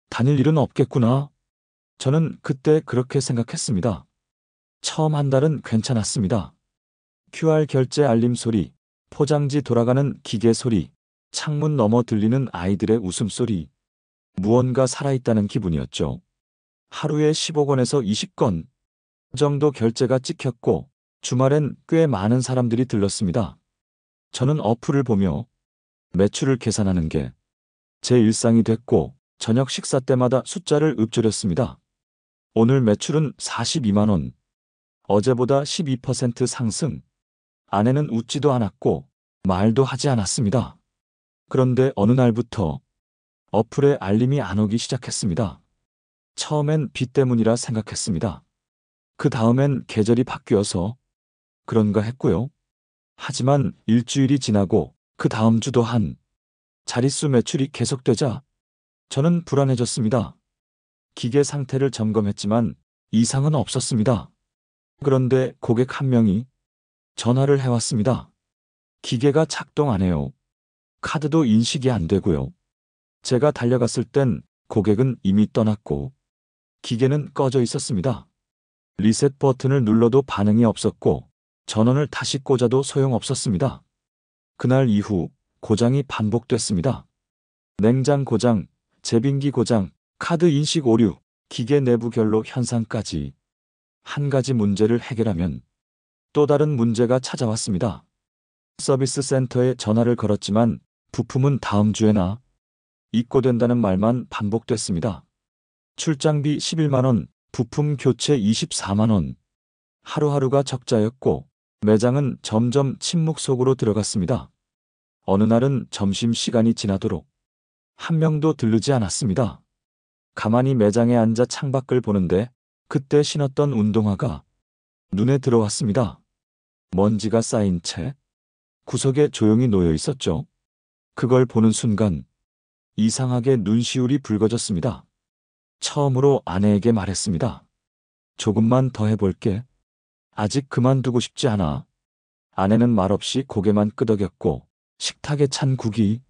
다닐 일은 없겠구나. 저는 그때 그렇게 생각했습니다. 처음 한 달은 괜찮았습니다. QR 결제 알림 소리, 포장지 돌아가는 기계 소리, 창문 너머 들리는 아이들의 웃음소리. 무언가 살아있다는 기분이었죠. 하루에 15건에서 20건 정도 결제가 찍혔고 주말엔 꽤 많은 사람들이 들렀습니다. 저는 어플을 보며 매출을 계산하는 게 제 일상이 됐고 저녁 식사 때마다 숫자를 읊조렸습니다. 오늘 매출은 42만 원. 어제보다 12% 상승. 아내는 웃지도 않았고 말도 하지 않았습니다. 그런데 어느 날부터 어플에 알림이 안 오기 시작했습니다. 처음엔 빚 때문이라 생각했습니다. 그 다음엔 계절이 바뀌어서 그런가 했고요. 하지만 일주일이 지나고 그 다음 주도 한 자릿수 매출이 계속되자 저는 불안해졌습니다. 기계 상태를 점검했지만 이상은 없었습니다. 그런데 고객 한 명이 전화를 해왔습니다. 기계가 작동 안 해요. 카드도 인식이 안 되고요. 제가 달려갔을 땐 고객은 이미 떠났고 기계는 꺼져 있었습니다. 리셋 버튼을 눌러도 반응이 없었고 전원을 다시 꽂아도 소용없었습니다. 그날 이후 고장이 반복됐습니다. 냉장 고장, 제빙기 고장, 카드 인식 오류, 기계 내부 결로 현상까지 한 가지 문제를 해결하면 또 다른 문제가 찾아왔습니다. 서비스 센터에 전화를 걸었지만 부품은 다음 주에나 입고된다는 말만 반복됐습니다. 출장비 11만 원, 부품 교체 24만 원. 하루하루가 적자였고 매장은 점점 침묵 속으로 들어갔습니다. 어느 날은 점심시간이 지나도록 한 명도 들르지 않았습니다. 가만히 매장에 앉아 창밖을 보는데 그때 신었던 운동화가 눈에 들어왔습니다. 먼지가 쌓인 채 구석에 조용히 놓여 있었죠. 그걸 보는 순간 이상하게 눈시울이 붉어졌습니다. 처음으로 아내에게 말했습니다. 조금만 더 해볼게. 아직 그만두고 싶지 않아. 아내는 말없이 고개만 끄덕였고 식탁에 찬 국이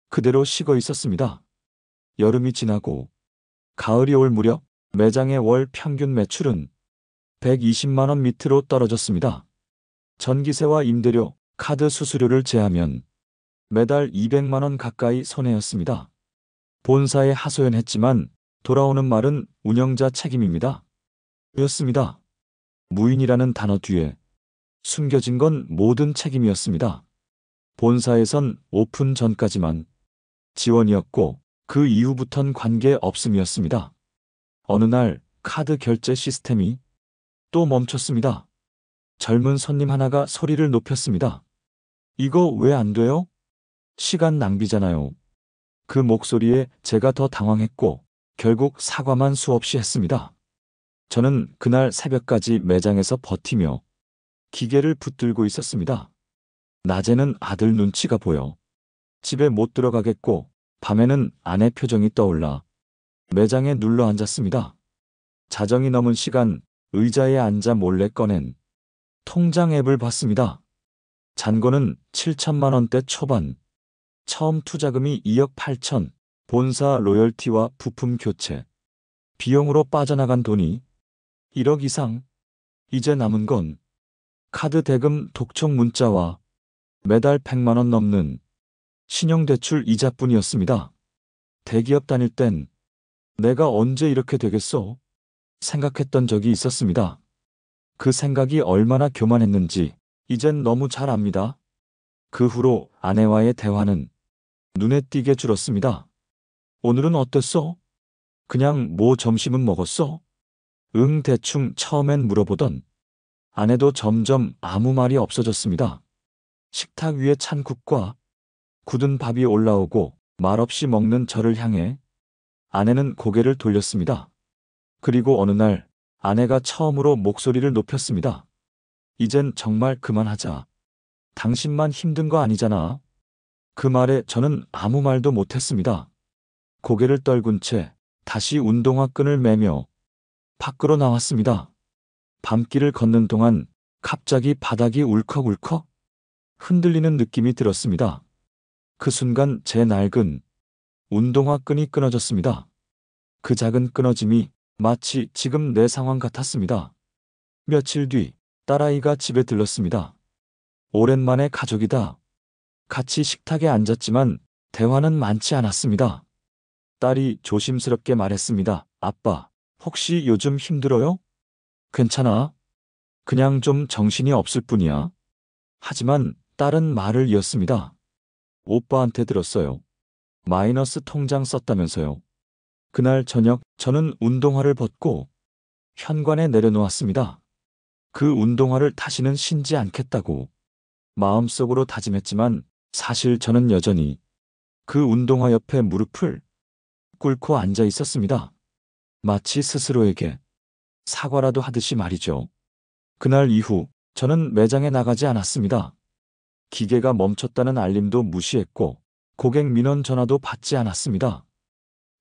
그대로 식어 있었습니다. 여름이 지나고 가을이 올 무렵 매장의 월 평균 매출은 120만 원 밑으로 떨어졌습니다. 전기세와 임대료, 카드 수수료를 제하면 매달 200만 원 가까이 손해였습니다. 본사에 하소연했지만 돌아오는 말은 운영자 책임입니다. 였습니다. 무인이라는 단어 뒤에 숨겨진 건 모든 책임이었습니다. 본사에선 오픈 전까지만 지원이었고 그 이후부턴 관계 없음이었습니다. 어느 날 카드 결제 시스템이 또 멈췄습니다. 젊은 손님 하나가 소리를 높였습니다. 이거 왜 안 돼요? 시간 낭비잖아요. 그 목소리에 제가 더 당황했고 결국 사과만 수없이 했습니다. 저는 그날 새벽까지 매장에서 버티며 기계를 붙들고 있었습니다. 낮에는 아들 눈치가 보여 집에 못 들어가겠고 밤에는 아내 표정이 떠올라 매장에 눌러 앉았습니다. 자정이 넘은 시간 의자에 앉아 몰래 꺼낸 통장 앱을 봤습니다. 잔고는 7천만 원대 초반, 처음 투자금이 2억 8천, 본사 로열티와 부품 교체, 비용으로 빠져나간 돈이 1억 이상, 이제 남은 건 카드 대금 독촉 문자와 매달 100만 원 넘는 신용대출 이자뿐이었습니다. 대기업 다닐 땐 내가 언제 이렇게 되겠어? 생각했던 적이 있었습니다. 그 생각이 얼마나 교만했는지 이젠 너무 잘 압니다. 그 후로 아내와의 대화는 눈에 띄게 줄었습니다. 오늘은 어땠어? 그냥 뭐 점심은 먹었어? 응, 대충 처음엔 물어보던 아내도 점점 아무 말이 없어졌습니다. 식탁 위에 찬 국과 굳은 밥이 올라오고 말없이 먹는 저를 향해 아내는 고개를 돌렸습니다. 그리고 어느 날 아내가 처음으로 목소리를 높였습니다. 이젠 정말 그만하자. 당신만 힘든 거 아니잖아. 그 말에 저는 아무 말도 못했습니다. 고개를 떨군 채 다시 운동화 끈을 매며 밖으로 나왔습니다. 밤길을 걷는 동안 갑자기 바닥이 울컥울컥 흔들리는 느낌이 들었습니다. 그 순간 제 낡은 운동화 끈이 끊어졌습니다. 그 작은 끊어짐이 마치 지금 내 상황 같았습니다. 며칠 뒤 딸아이가 집에 들렀습니다. 오랜만에 가족이다. 같이 식탁에 앉았지만 대화는 많지 않았습니다. 딸이 조심스럽게 말했습니다. 아빠, 혹시 요즘 힘들어요? 괜찮아. 그냥 좀 정신이 없을 뿐이야. 하지만 딸은 말을 이었습니다. 오빠한테 들었어요. 마이너스 통장 썼다면서요. 그날 저녁 저는 운동화를 벗고 현관에 내려놓았습니다. 그 운동화를 다시는 신지 않겠다고 마음속으로 다짐했지만 사실 저는 여전히 그 운동화 옆에 무릎을 꿇고 앉아 있었습니다. 마치 스스로에게 사과라도 하듯이 말이죠. 그날 이후 저는 매장에 나가지 않았습니다. 기계가 멈췄다는 알림도 무시했고 고객 민원 전화도 받지 않았습니다.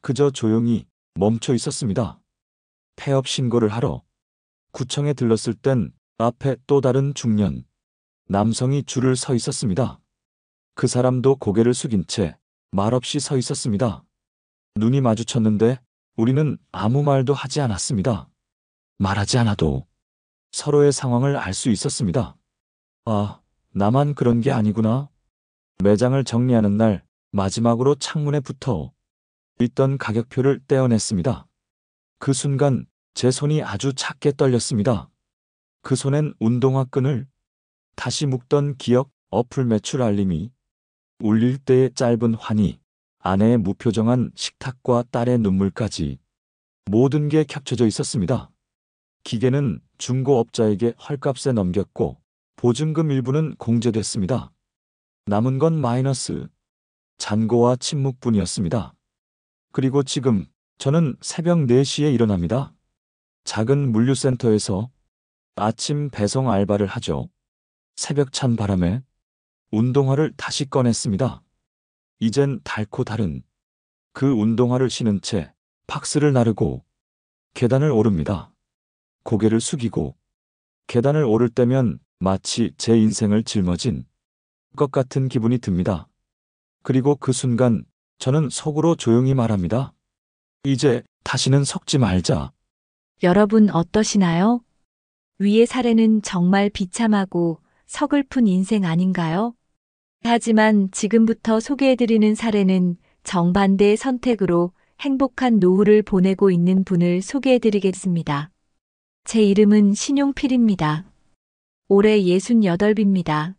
그저 조용히 멈춰 있었습니다. 폐업 신고를 하러 구청에 들렀을 땐 앞에 또 다른 중년 남성이 줄을 서 있었습니다. 그 사람도 고개를 숙인 채 말없이 서 있었습니다. 눈이 마주쳤는데 우리는 아무 말도 하지 않았습니다. 말하지 않아도 서로의 상황을 알 수 있었습니다. 아, 나만 그런 게 아니구나. 매장을 정리하는 날 마지막으로 창문에 붙어 있던 가격표를 떼어냈습니다. 그 순간 제 손이 아주 작게 떨렸습니다. 그 손엔 운동화 끈을 다시 묶던 기억, 어플 매출 알림이 울릴 때의 짧은 환희, 아내의 무표정한 식탁과 딸의 눈물까지 모든 게 겹쳐져 있었습니다. 기계는 중고업자에게 헐값에 넘겼고 보증금 일부는 공제됐습니다. 남은 건 마이너스, 잔고와 침묵뿐이었습니다. 그리고 지금 저는 새벽 4시에 일어납니다. 작은 물류센터에서 아침 배송 알바를 하죠. 새벽 찬 바람에 운동화를 다시 꺼냈습니다. 이젠 닳고 다른 그 운동화를 신은 채 팍스를 나르고 계단을 오릅니다. 고개를 숙이고 계단을 오를 때면 마치 제 인생을 짊어진 것 같은 기분이 듭니다. 그리고 그 순간 저는 속으로 조용히 말합니다. 이제 다시는 섞지 말자. 여러분 어떠시나요? 위의 사례는 정말 비참하고 서글픈 인생 아닌가요? 하지만 지금부터 소개해드리는 사례는 정반대의 선택으로 행복한 노후를 보내고 있는 분을 소개해드리겠습니다. 제 이름은 신용필입니다. 올해 68입니다.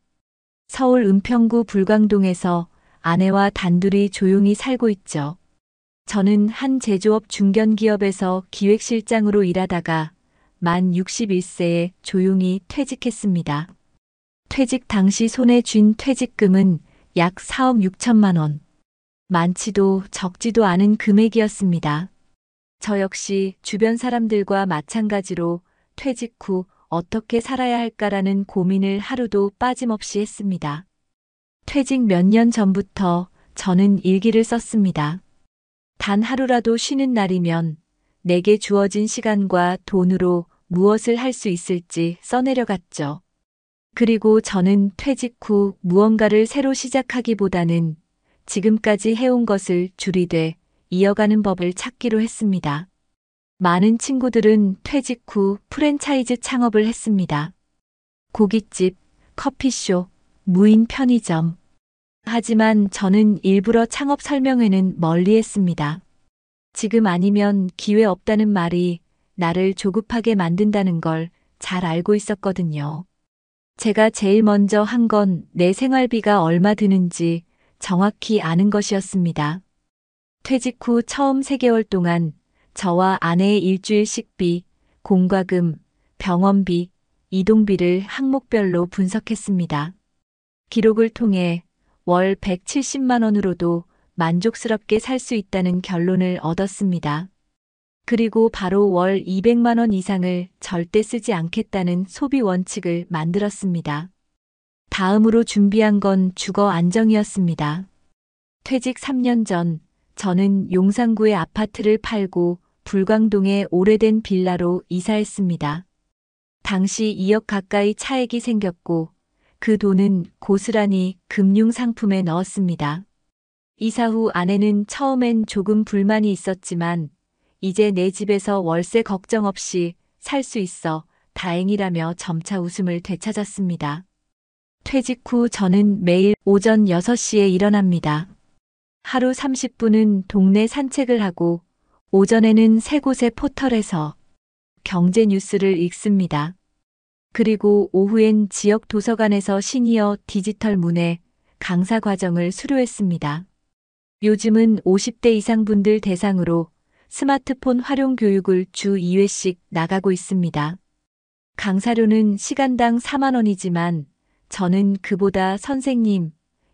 서울 은평구 불광동에서 아내와 단둘이 조용히 살고 있죠. 저는 한 제조업 중견기업에서 기획실장으로 일하다가 만 61세에 조용히 퇴직했습니다. 퇴직 당시 손에 쥔 퇴직금은 약 4억 6천만 원. 많지도 적지도 않은 금액이었습니다. 저 역시 주변 사람들과 마찬가지로 퇴직 후 어떻게 살아야 할까라는 고민을 하루도 빠짐없이 했습니다. 퇴직 몇 년 전부터 저는 일기를 썼습니다. 단 하루라도 쉬는 날이면 내게 주어진 시간과 돈으로 무엇을 할 수 있을지 써내려갔죠. 그리고 저는 퇴직 후 무언가를 새로 시작하기보다는 지금까지 해온 것을 줄이되 이어가는 법을 찾기로 했습니다. 많은 친구들은 퇴직 후 프랜차이즈 창업을 했습니다. 고깃집, 커피숍, 무인 편의점. 하지만 저는 일부러 창업 설명회는 멀리했습니다. 지금 아니면 기회 없다는 말이 나를 조급하게 만든다는 걸 잘 알고 있었거든요. 제가 제일 먼저 한 건 내 생활비가 얼마 드는지 정확히 아는 것이었습니다. 퇴직 후 처음 3개월 동안 저와 아내의 일주일 식비, 공과금, 병원비, 이동비를 항목별로 분석했습니다. 기록을 통해 월 170만 원으로도 만족스럽게 살 수 있다는 결론을 얻었습니다. 그리고 바로 월 200만 원 이상을 절대 쓰지 않겠다는 소비 원칙을 만들었습니다. 다음으로 준비한 건 주거 안정이었습니다. 퇴직 3년 전 저는 용산구의 아파트를 팔고 불광동의 오래된 빌라로 이사했습니다. 당시 2억 가까이 차액이 생겼고 그 돈은 고스란히 금융 상품에 넣었습니다. 이사 후 아내는 처음엔 조금 불만이 있었지만 이제 내 집에서 월세 걱정 없이 살 수 있어 다행이라며 점차 웃음을 되찾았습니다. 퇴직 후 저는 매일 오전 6시에 일어납니다. 하루 30분은 동네 산책을 하고 오전에는 3곳의 포털에서 경제 뉴스를 읽습니다. 그리고 오후엔 지역 도서관에서 시니어 디지털 문해 강사 과정을 수료했습니다. 요즘은 50대 이상 분들 대상으로 스마트폰 활용 교육을 주 2회씩 나가고 있습니다. 강사료는 시간당 4만 원이지만 저는 그보다 선생님,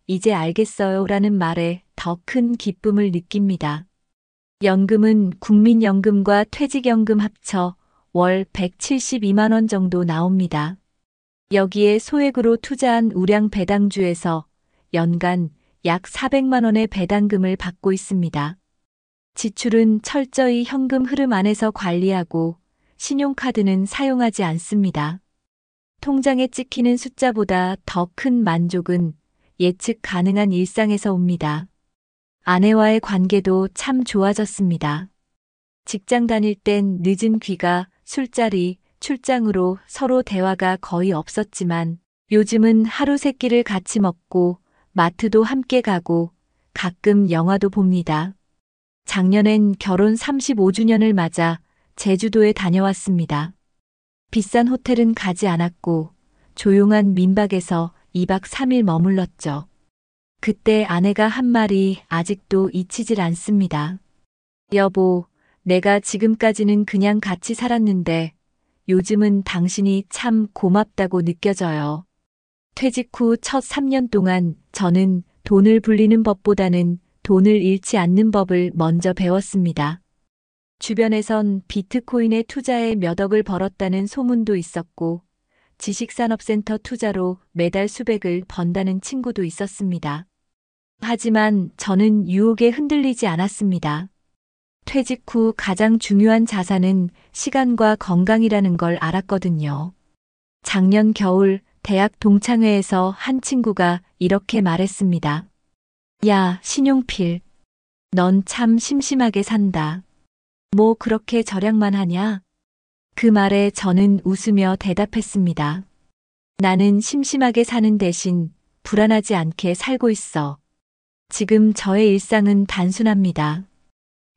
이제 알겠어요 라는 말에 더 큰 기쁨을 느낍니다. 연금은 국민연금과 퇴직연금 합쳐 월 172만 원 정도 나옵니다. 여기에 소액으로 투자한 우량 배당주에서 연간 약 400만 원의 배당금을 받고 있습니다. 지출은 철저히 현금 흐름 안에서 관리하고 신용카드는 사용하지 않습니다. 통장에 찍히는 숫자보다 더 큰 만족은 예측 가능한 일상에서 옵니다. 아내와의 관계도 참 좋아졌습니다. 직장 다닐 땐 늦은 귀가, 술자리, 출장으로 서로 대화가 거의 없었지만 요즘은 하루 3끼를 같이 먹고 마트도 함께 가고 가끔 영화도 봅니다. 작년엔 결혼 35주년을 맞아 제주도에 다녀왔습니다. 비싼 호텔은 가지 않았고 조용한 민박에서 2박 3일 머물렀죠. 그때 아내가 한 말이 아직도 잊히질 않습니다. 여보, 내가 지금까지는 그냥 같이 살았는데 요즘은 당신이 참 고맙다고 느껴져요. 퇴직 후 첫 3년 동안 저는 돈을 불리는 법보다는 돈을 잃지 않는 법을 먼저 배웠습니다. 주변에선 비트코인에 투자해 몇 억을 벌었다는 소문도 있었고 지식산업센터 투자로 매달 수백을 번다는 친구도 있었습니다. 하지만 저는 유혹에 흔들리지 않았습니다. 퇴직 후 가장 중요한 자산은 시간과 건강이라는 걸 알았거든요. 작년 겨울 대학 동창회에서 한 친구가 이렇게 말했습니다. 야, 신용필. 넌 참 심심하게 산다. 뭐 그렇게 절약만 하냐? 그 말에 저는 웃으며 대답했습니다. 나는 심심하게 사는 대신 불안하지 않게 살고 있어. 지금 저의 일상은 단순합니다.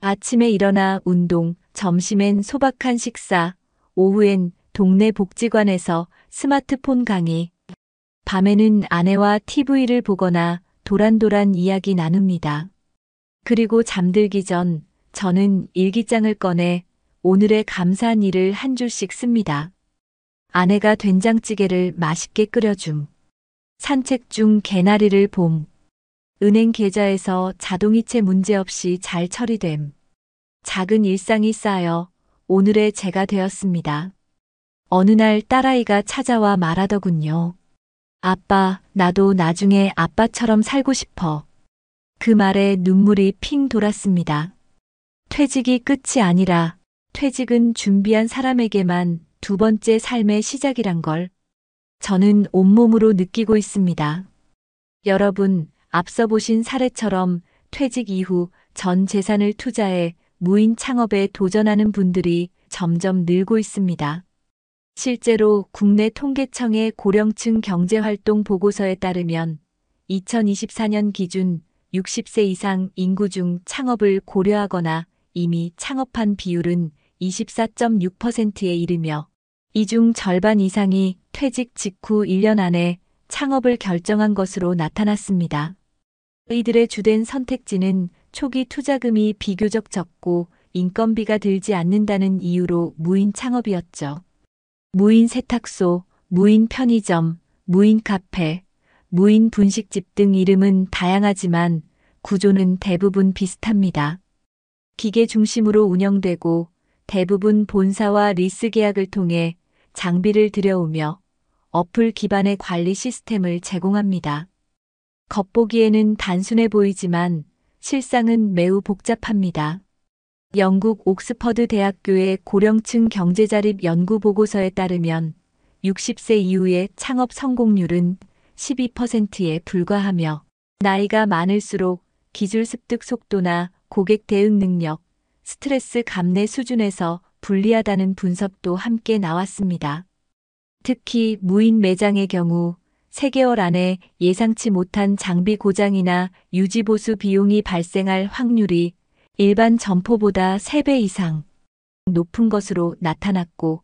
아침에 일어나 운동, 점심엔 소박한 식사, 오후엔 동네 복지관에서 스마트폰 강의, 밤에는 아내와 TV를 보거나 도란도란 이야기 나눕니다. 그리고 잠들기 전 저는 일기장을 꺼내 오늘의 감사한 일을 한 줄씩 씁니다. 아내가 된장찌개를 맛있게 끓여줌. 산책 중 개나리를 봄. 은행 계좌에서 자동이체 문제없이 잘 처리됨. 작은 일상이 쌓여 오늘의 제가 되었습니다. 어느 날 딸아이가 찾아와 말하더군요. 아빠, 나도 나중에 아빠처럼 살고 싶어. 그 말에 눈물이 핑 돌았습니다. 퇴직이 끝이 아니라 퇴직은 준비한 사람에게만 두 번째 삶의 시작이란 걸 저는 온몸으로 느끼고 있습니다. 여러분, 앞서 보신 사례처럼 퇴직 이후 전 재산을 투자해 무인 창업에 도전하는 분들이 점점 늘고 있습니다. 실제로 국내 통계청의 고령층 경제활동 보고서에 따르면 2024년 기준 60세 이상 인구 중 창업을 고려하거나 이미 창업한 비율은 24.6%에 이르며 이 중 절반 이상이 퇴직 직후 1년 안에 창업을 결정한 것으로 나타났습니다. 이들의 주된 선택지는 초기 투자금이 비교적 적고 인건비가 들지 않는다는 이유로 무인 창업이었죠. 무인 세탁소, 무인 편의점, 무인 카페, 무인 분식집 등 이름은 다양하지만 구조는 대부분 비슷합니다. 기계 중심으로 운영되고 대부분 본사와 리스 계약을 통해 장비를 들여오며 어플 기반의 관리 시스템을 제공합니다. 겉보기에는 단순해 보이지만 실상은 매우 복잡합니다. 영국 옥스퍼드 대학교의 고령층 경제자립 연구 보고서에 따르면 60세 이후의 창업 성공률은 12%에 불과하며 나이가 많을수록 기술 습득 속도나 고객 대응 능력, 스트레스 감내 수준에서 불리하다는 분석도 함께 나왔습니다. 특히 무인 매장의 경우 3개월 안에 예상치 못한 장비 고장이나 유지 보수 비용이 발생할 확률이 일반 점포보다 3배 이상 높은 것으로 나타났고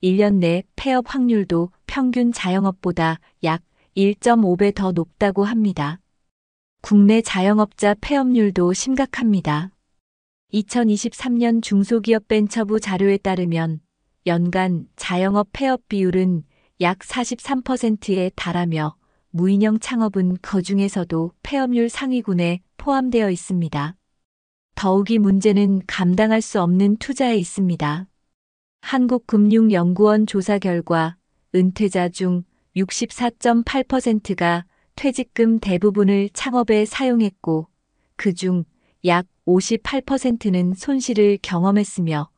1년 내 폐업 확률도 평균 자영업보다 약 1.5배 더 높다고 합니다. 국내 자영업자 폐업률도 심각합니다. 2023년 중소기업 벤처부 자료에 따르면 연간 자영업 폐업 비율은 약 43%에 달하며 무인형 창업은 그중에서도 폐업률 상위군에 포함되어 있습니다. 더욱이 문제는 감당할 수 없는 투자에 있습니다. 한국금융연구원 조사 결과 은퇴자 중 64.8%가 퇴직금 대부분을 창업에 사용했고 그중 약 58%는 손실을 경험했으며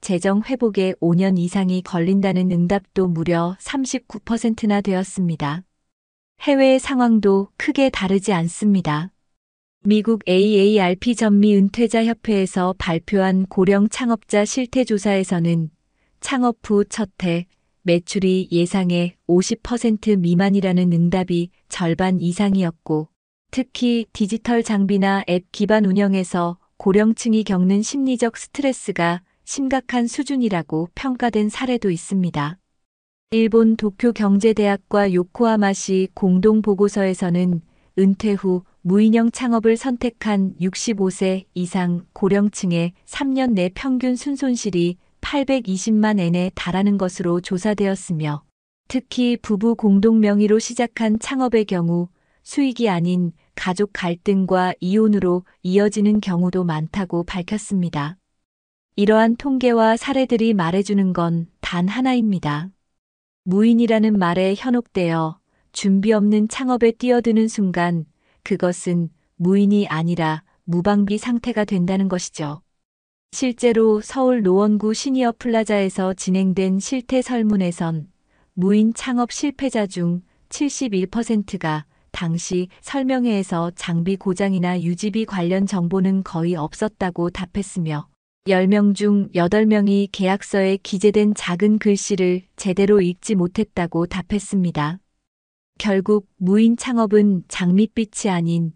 재정 회복에 5년 이상이 걸린다는 응답도 무려 39%나 되었습니다. 해외의 상황도 크게 다르지 않습니다. 미국 AARP 전미 은퇴자 협회에서 발표한 고령 창업자 실태 조사에서는 창업 후 첫 해 매출이 예상의 50% 미만이라는 응답이 절반 이상이었고 특히 디지털 장비나 앱 기반 운영에서 고령층이 겪는 심리적 스트레스가 심각한 수준이라고 평가된 사례도 있습니다. 일본 도쿄 경제대학과 요코하마시 공동 보고서에서는 은퇴 후 무인형 창업을 선택한 65세 이상 고령층의 3년 내 평균 순손실이 820만 엔에 달하는 것으로 조사되었으며 특히 부부 공동 명의로 시작한 창업의 경우 수익이 아닌 가족 갈등과 이혼으로 이어지는 경우도 많다고 밝혔습니다. 이러한 통계와 사례들이 말해주는 건 단 하나입니다. 무인이라는 말에 현혹되어 준비 없는 창업에 뛰어드는 순간 그것은 무인이 아니라 무방비 상태가 된다는 것이죠. 실제로 서울 노원구 시니어 플라자에서 진행된 실태 설문에선 무인 창업 실패자 중 71%가 당시 설명회에서 장비 고장이나 유지비 관련 정보는 거의 없었다고 답했으며 10명 중 8명이 계약서에 기재된 작은 글씨를 제대로 읽지 못했다고 답했습니다. 결국 무인 창업은 장밋빛이 아닌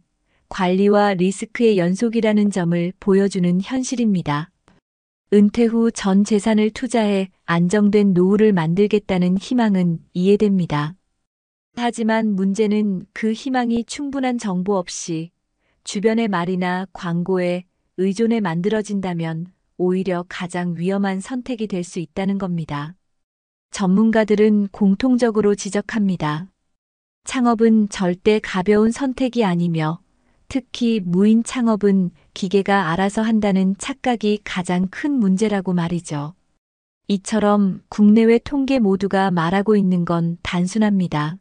관리와 리스크의 연속이라는 점을 보여주는 현실입니다. 은퇴 후 전 재산을 투자해 안정된 노후를 만들겠다는 희망은 이해됩니다. 하지만 문제는 그 희망이 충분한 정보 없이 주변의 말이나 광고에 의존해 만들어진다면 오히려 가장 위험한 선택이 될 수 있다는 겁니다. 전문가들은 공통적으로 지적합니다. 창업은 절대 가벼운 선택이 아니며 특히 무인 창업은 기계가 알아서 한다는 착각이 가장 큰 문제라고 말이죠. 이처럼 국내외 통계 모두가 말하고 있는 건 단순합니다.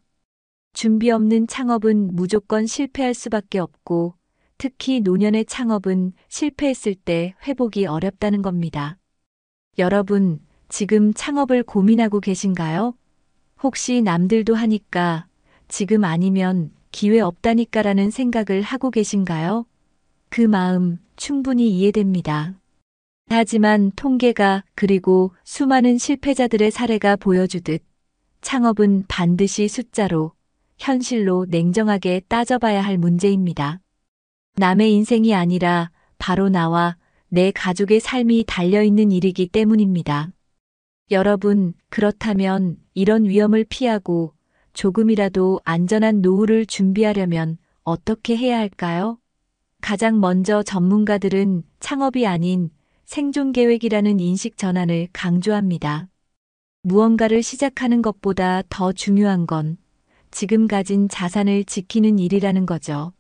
준비 없는 창업은 무조건 실패할 수밖에 없고 특히 노년의 창업은 실패했을 때 회복이 어렵다는 겁니다. 여러분, 지금 창업을 고민하고 계신가요? 혹시 남들도 하니까 지금 아니면 기회 없다니까라는 생각을 하고 계신가요? 그 마음 충분히 이해됩니다. 하지만 통계가 그리고 수많은 실패자들의 사례가 보여주듯 창업은 반드시 숫자로, 현실로 냉정하게 따져봐야 할 문제입니다. 남의 인생이 아니라 바로 나와 내 가족의 삶이 달려있는 일이기 때문입니다. 여러분, 그렇다면 이런 위험을 피하고 조금이라도 안전한 노후를 준비하려면 어떻게 해야 할까요? 가장 먼저 전문가들은 창업이 아닌 생존 계획이라는 인식 전환을 강조합니다. 무언가를 시작하는 것보다 더 중요한 건 지금 가진 자산을 지키는 일이라는 거죠.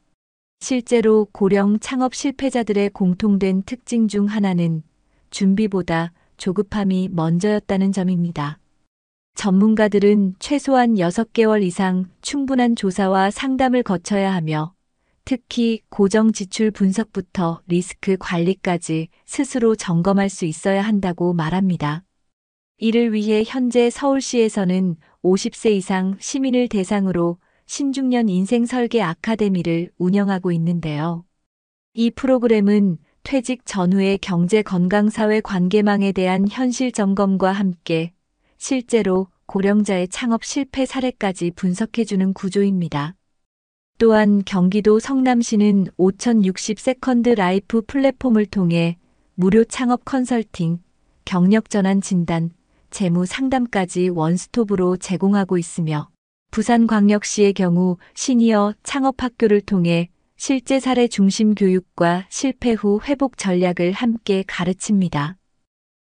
실제로 고령 창업 실패자들의 공통된 특징 중 하나는 준비보다 조급함이 먼저였다는 점입니다. 전문가들은 최소한 6개월 이상 충분한 조사와 상담을 거쳐야 하며 특히 고정 지출 분석부터 리스크 관리까지 스스로 점검할 수 있어야 한다고 말합니다. 이를 위해 현재 서울시에서는 50세 이상 시민을 대상으로 신중년 인생 설계 아카데미를 운영하고 있는데요. 이 프로그램은 퇴직 전후의 경제 건강 사회 관계망에 대한 현실 점검과 함께 실제로 고령자의 창업 실패 사례까지 분석해주는 구조입니다. 또한 경기도 성남시는 5060 세컨드 라이프 플랫폼을 통해 무료 창업 컨설팅, 경력 전환 진단, 재무 상담까지 원스톱으로 제공하고 있으며 부산광역시의 경우 시니어 창업학교를 통해 실제 사례 중심 교육과 실패 후 회복 전략을 함께 가르칩니다.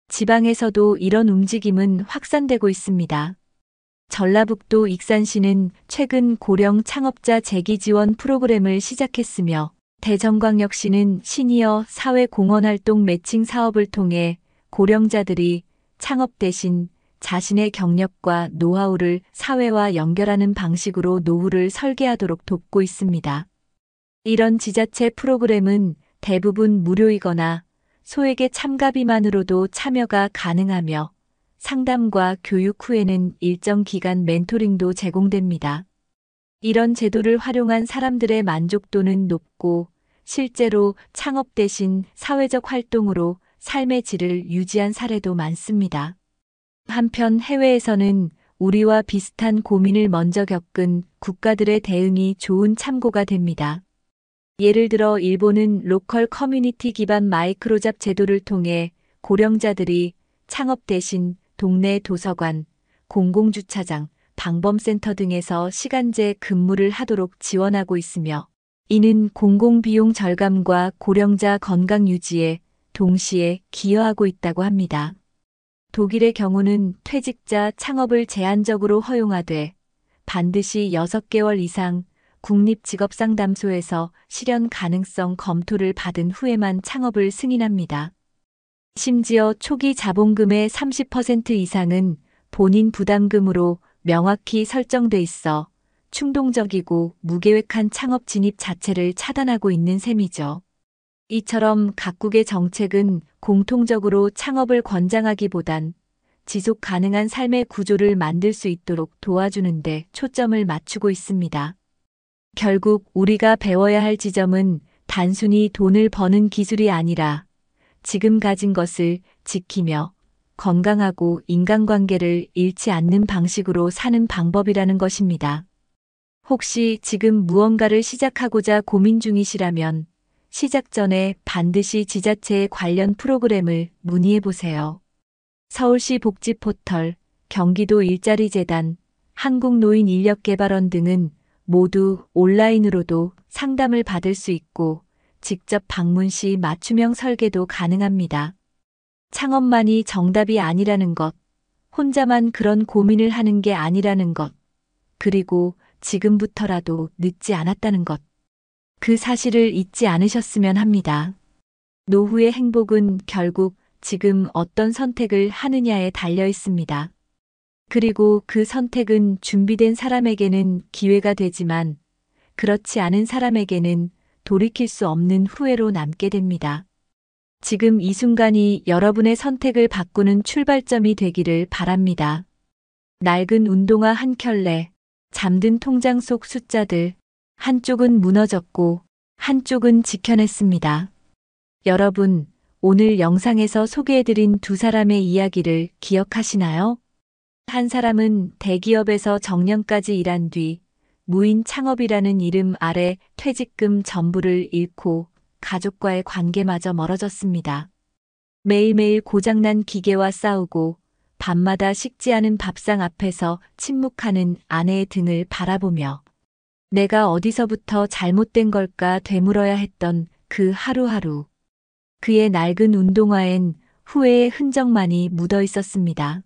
지방에서도 이런 움직임은 확산되고 있습니다. 전라북도 익산시는 최근 고령 창업자 재기 지원 프로그램을 시작했으며 대전광역시는 시니어 사회공헌활동 매칭 사업을 통해 고령자들이 창업 대신 자신의 경력과 노하우를 사회와 연결하는 방식으로 노후를 설계하도록 돕고 있습니다. 이런 지자체 프로그램은 대부분 무료이거나 소액의 참가비만으로도 참여가 가능하며 상담과 교육 후에는 일정 기간 멘토링도 제공됩니다. 이런 제도를 활용한 사람들의 만족도는 높고 실제로 창업 대신 사회적 활동으로 삶의 질을 유지한 사례도 많습니다. 한편 해외에서는 우리와 비슷한 고민을 먼저 겪은 국가들의 대응이 좋은 참고가 됩니다. 예를 들어 일본은 로컬 커뮤니티 기반 마이크로잡 제도를 통해 고령자들이 창업 대신 동네 도서관, 공공주차장, 방범센터 등에서 시간제 근무를 하도록 지원하고 있으며 이는 공공비용 절감과 고령자 건강 유지에 동시에 기여하고 있다고 합니다. 독일의 경우는 퇴직자 창업을 제한적으로 허용하되 반드시 6개월 이상 국립직업상담소에서 실현 가능성 검토를 받은 후에만 창업을 승인합니다. 심지어 초기 자본금의 30% 이상은 본인 부담금으로 명확히 설정돼 있어 충동적이고 무계획한 창업 진입 자체를 차단하고 있는 셈이죠. 이처럼 각국의 정책은 공통적으로 창업을 권장하기보단 지속 가능한 삶의 구조를 만들 수 있도록 도와주는 데 초점을 맞추고 있습니다. 결국 우리가 배워야 할 지점은 단순히 돈을 버는 기술이 아니라 지금 가진 것을 지키며 건강하고 인간관계를 잃지 않는 방식으로 사는 방법이라는 것입니다. 혹시 지금 무언가를 시작하고자 고민 중이시라면 시작 전에 반드시 지자체의 관련 프로그램을 문의해 보세요. 서울시 복지포털, 경기도 일자리재단, 한국노인인력개발원 등은 모두 온라인으로도 상담을 받을 수 있고 직접 방문 시 맞춤형 설계도 가능합니다. 창업만이 정답이 아니라는 것, 혼자만 그런 고민을 하는 게 아니라는 것, 그리고 지금부터라도 늦지 않았다는 것. 그 사실을 잊지 않으셨으면 합니다. 노후의 행복은 결국 지금 어떤 선택을 하느냐에 달려 있습니다. 그리고 그 선택은 준비된 사람에게는 기회가 되지만 그렇지 않은 사람에게는 돌이킬 수 없는 후회로 남게 됩니다. 지금 이 순간이 여러분의 선택을 바꾸는 출발점이 되기를 바랍니다. 낡은 운동화 한 켤레, 잠든 통장 속 숫자들, 한쪽은 무너졌고 한쪽은 지켜냈습니다. 여러분, 오늘 영상에서 소개해드린 두 사람의 이야기를 기억하시나요? 한 사람은 대기업에서 정년까지 일한 뒤 무인 창업이라는 이름 아래 퇴직금 전부를 잃고 가족과의 관계마저 멀어졌습니다. 매일매일 고장난 기계와 싸우고 밤마다 식지 않은 밥상 앞에서 침묵하는 아내의 등을 바라보며 내가 어디서부터 잘못된 걸까 되물어야 했던 그 하루하루. 그의 낡은 운동화엔 후회의 흔적만이 묻어 있었습니다.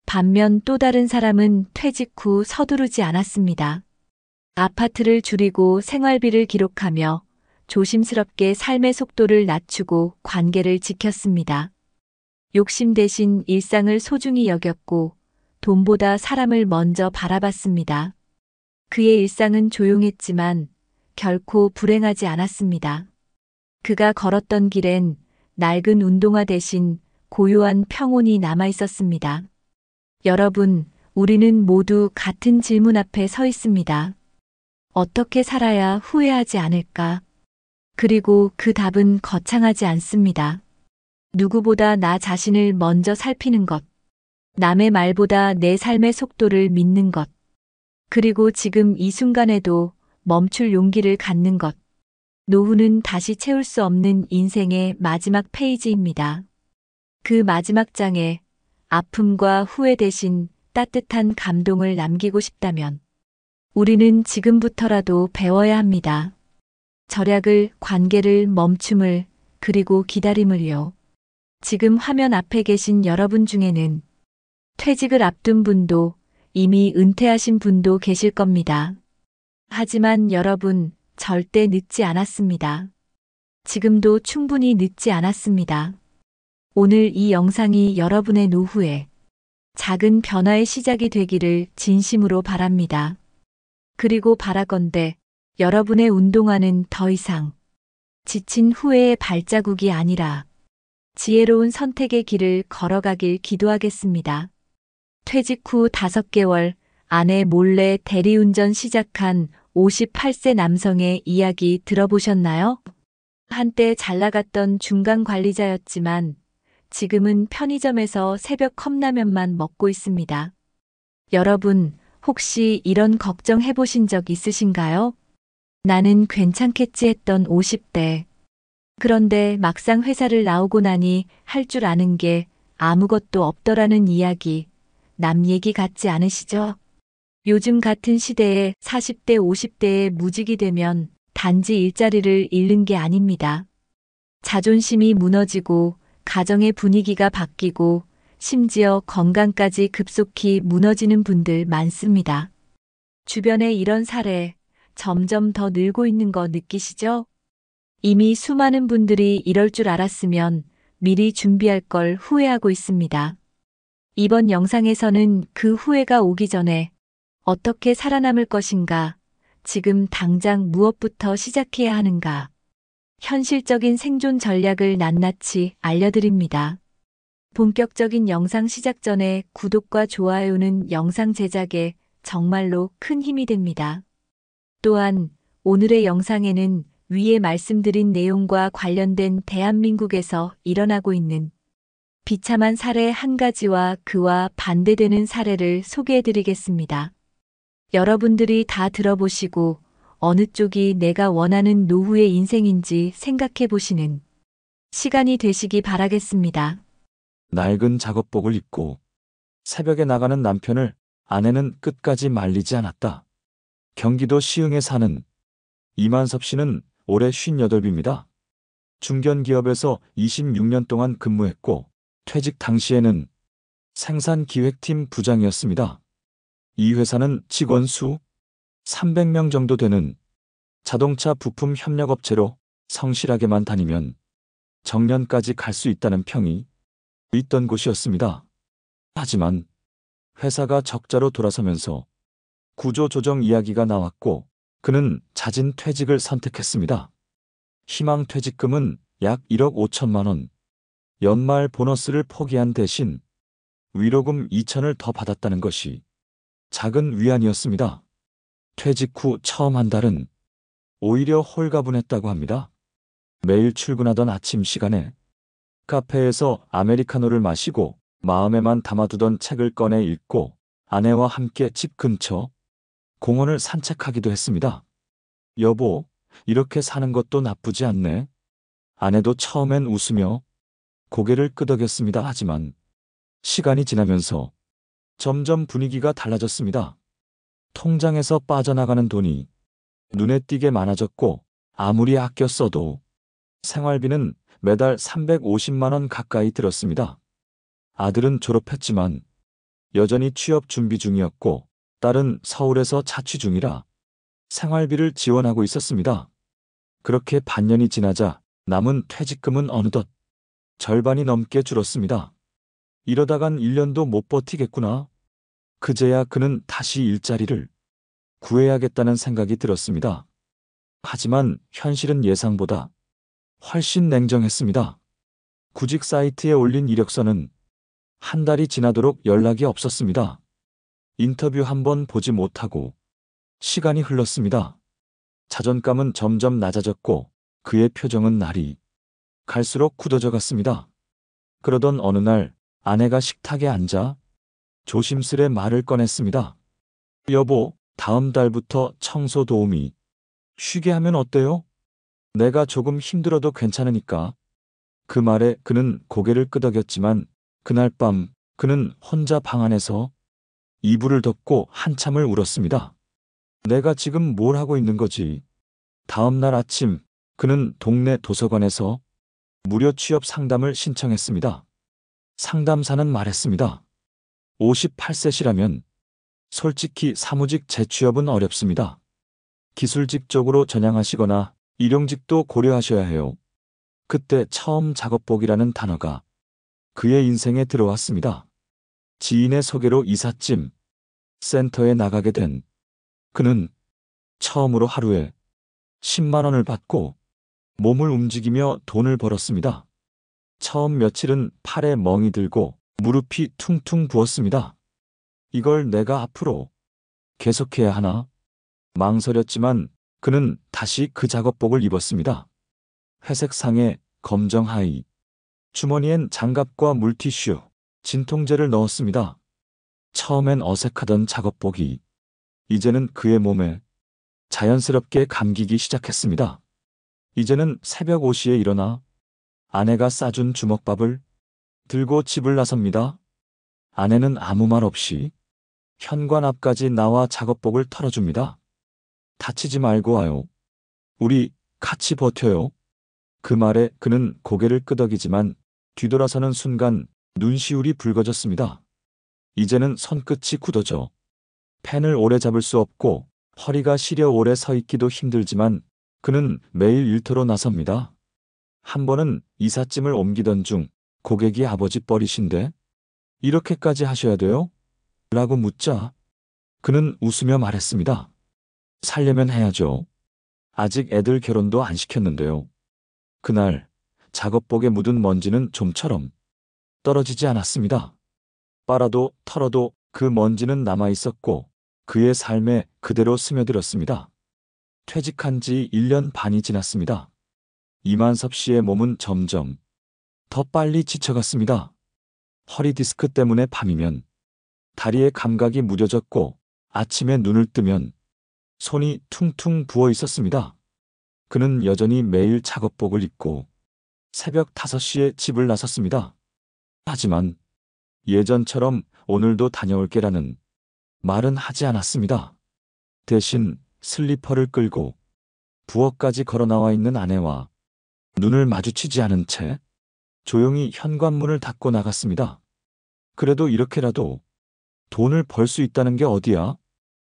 반면 또 다른 사람은 퇴직 후 서두르지 않았습니다. 아파트를 줄이고 생활비를 기록하며 조심스럽게 삶의 속도를 낮추고 관계를 지켰습니다. 욕심 대신 일상을 소중히 여겼고 돈보다 사람을 먼저 바라봤습니다. 그의 일상은 조용했지만 결코 불행하지 않았습니다. 그가 걸었던 길엔 낡은 운동화 대신 고요한 평온이 남아 있었습니다. 여러분, 우리는 모두 같은 질문 앞에 서 있습니다. 어떻게 살아야 후회하지 않을까? 그리고 그 답은 거창하지 않습니다. 누구보다 나 자신을 먼저 살피는 것, 남의 말보다 내 삶의 속도를 믿는 것, 그리고 지금 이 순간에도 멈출 용기를 갖는 것. 노후는 다시 채울 수 없는 인생의 마지막 페이지입니다. 그 마지막 장에 아픔과 후회 대신 따뜻한 감동을 남기고 싶다면 우리는 지금부터라도 배워야 합니다. 절약을, 관계를, 멈춤을, 그리고 기다림을요. 지금 화면 앞에 계신 여러분 중에는 퇴직을 앞둔 분도 이미 은퇴하신 분도 계실 겁니다. 하지만 여러분, 절대 늦지 않았습니다. 지금도 충분히 늦지 않았습니다. 오늘 이 영상이 여러분의 노후에 작은 변화의 시작이 되기를 진심으로 바랍니다. 그리고 바라건대 여러분의 운동화는 더 이상 지친 후회의 발자국이 아니라 지혜로운 선택의 길을 걸어가길 기도하겠습니다. 퇴직 후 5개월 아내 몰래 대리운전 시작한 58세 남성의 이야기 들어보셨나요? 한때 잘 나갔던 중간 관리자였지만 지금은 편의점에서 새벽 컵라면만 먹고 있습니다. 여러분, 혹시 이런 걱정 해보신 적 있으신가요? 나는 괜찮겠지 했던 50대. 그런데 막상 회사를 나오고 나니 할 줄 아는 게 아무것도 없더라는 이야기. 남 얘기 같지 않으시죠? 요즘 같은 시대에 40대, 50대에 무직이 되면 단지 일자리를 잃는 게 아닙니다. 자존심이 무너지고 가정의 분위기가 바뀌고 심지어 건강까지 급속히 무너지는 분들 많습니다. 주변에 이런 사례 점점 더 늘고 있는 거 느끼시죠? 이미 수많은 분들이 이럴 줄 알았으면 미리 준비할 걸 후회하고 있습니다. 이번 영상에서는 그 후회가 오기 전에 어떻게 살아남을 것인가, 지금 당장 무엇부터 시작해야 하는가, 현실적인 생존 전략을 낱낱이 알려드립니다. 본격적인 영상 시작 전에 구독과 좋아요는 영상 제작에 정말로 큰 힘이 됩니다. 또한 오늘의 영상에는 위에 말씀드린 내용과 관련된 대한민국에서 일어나고 있는 비참한 사례 한 가지와 그와 반대되는 사례를 소개해드리겠습니다. 여러분들이 다 들어보시고 어느 쪽이 내가 원하는 노후의 인생인지 생각해 보시는 시간이 되시기 바라겠습니다. 낡은 작업복을 입고 새벽에 나가는 남편을 아내는 끝까지 말리지 않았다. 경기도 시흥에 사는 이만섭 씨는 올해 58입니다. 중견기업에서 26년 동안 근무했고 퇴직 당시에는 생산기획팀 부장이었습니다. 이 회사는 직원 수 300명 정도 되는 자동차 부품 협력업체로 성실하게만 다니면 정년까지 갈 수 있다는 평이 있던 곳이었습니다. 하지만 회사가 적자로 돌아서면서 구조조정 이야기가 나왔고 그는 잦은 퇴직을 선택했습니다. 희망 퇴직금은 약 1억 5천만 원, 연말 보너스를 포기한 대신 위로금 2천을 더 받았다는 것이 작은 위안이었습니다. 퇴직 후 처음 한 달은 오히려 홀가분했다고 합니다. 매일 출근하던 아침 시간에 카페에서 아메리카노를 마시고 마음에만 담아두던 책을 꺼내 읽고 아내와 함께 집 근처 공원을 산책하기도 했습니다. 여보, 이렇게 사는 것도 나쁘지 않네. 아내도 처음엔 웃으며 고개를 끄덕였습니다. 하지만 시간이 지나면서 점점 분위기가 달라졌습니다. 통장에서 빠져나가는 돈이 눈에 띄게 많아졌고 아무리 아껴 써도 생활비는 매달 350만 원 가까이 들었습니다. 아들은 졸업했지만 여전히 취업 준비 중이었고 딸은 서울에서 자취 중이라 생활비를 지원하고 있었습니다. 그렇게 반년이 지나자 남은 퇴직금은 어느덧 절반이 넘게 줄었습니다. 이러다간 1년도 못 버티겠구나. 그제야 그는 다시 일자리를 구해야겠다는 생각이 들었습니다. 하지만 현실은 예상보다 훨씬 냉정했습니다. 구직 사이트에 올린 이력서는 한 달이 지나도록 연락이 없었습니다. 인터뷰 한 번 보지 못하고 시간이 흘렀습니다. 자존감은 점점 낮아졌고 그의 표정은 날이 갈수록 굳어져 갔습니다. 그러던 어느 날 아내가 식탁에 앉아 조심스레 말을 꺼냈습니다. 여보, 다음 달부터 청소 도우미 쉬게 하면 어때요? 내가 조금 힘들어도 괜찮으니까. 그 말에 그는 고개를 끄덕였지만 그날 밤 그는 혼자 방 안에서 이불을 덮고 한참을 울었습니다. 내가 지금 뭘 하고 있는 거지? 다음 날 아침 그는 동네 도서관에서 무료 취업 상담을 신청했습니다. 상담사는 말했습니다. 58세시라면 솔직히 사무직 재취업은 어렵습니다. 기술직 쪽으로 전향하시거나 일용직도 고려하셔야 해요. 그때 처음 작업복이라는 단어가 그의 인생에 들어왔습니다. 지인의 소개로 이삿짐 센터에 나가게 된 그는 처음으로 하루에 10만 원을 받고 몸을 움직이며 돈을 벌었습니다. 처음 며칠은 팔에 멍이 들고 무릎이 퉁퉁 부었습니다. 이걸 내가 앞으로 계속해야 하나? 망설였지만 그는 다시 그 작업복을 입었습니다. 회색 상에 검정 하의, 주머니엔 장갑과 물티슈, 진통제를 넣었습니다. 처음엔 어색하던 작업복이 이제는 그의 몸에 자연스럽게 감기기 시작했습니다. 이제는 새벽 5시에 일어나 아내가 싸준 주먹밥을 들고 집을 나섭니다. 아내는 아무 말 없이 현관 앞까지 나와 작업복을 털어줍니다. 다치지 말고 와요. 우리 같이 버텨요. 그 말에 그는 고개를 끄덕이지만 뒤돌아서는 순간 눈시울이 붉어졌습니다. 이제는 손끝이 굳어져 펜을 오래 잡을 수 없고 허리가 시려 오래 서 있기도 힘들지만 그는 매일 일터로 나섭니다. 한 번은 이삿짐을 옮기던 중 고객이 아버지 뻘이신데 이렇게까지 하셔야 돼요? 라고 묻자 그는 웃으며 말했습니다. 살려면 해야죠. 아직 애들 결혼도 안 시켰는데요. 그날 작업복에 묻은 먼지는 좀처럼 떨어지지 않았습니다. 빨아도 털어도 그 먼지는 남아 있었고 그의 삶에 그대로 스며들었습니다. 퇴직한 지 1년 반이 지났습니다. 이만섭 씨의 몸은 점점 더 빨리 지쳐갔습니다. 허리 디스크 때문에 밤이면 다리의 감각이 무뎌졌고 아침에 눈을 뜨면 손이 퉁퉁 부어 있었습니다. 그는 여전히 매일 작업복을 입고 새벽 5시에 집을 나섰습니다. 하지만 예전처럼 오늘도 다녀올게라는 말은 하지 않았습니다. 대신 슬리퍼를 끌고 부엌까지 걸어 나와 있는 아내와 눈을 마주치지 않은 채 조용히 현관문을 닫고 나갔습니다. 그래도 이렇게라도 돈을 벌 수 있다는 게 어디야?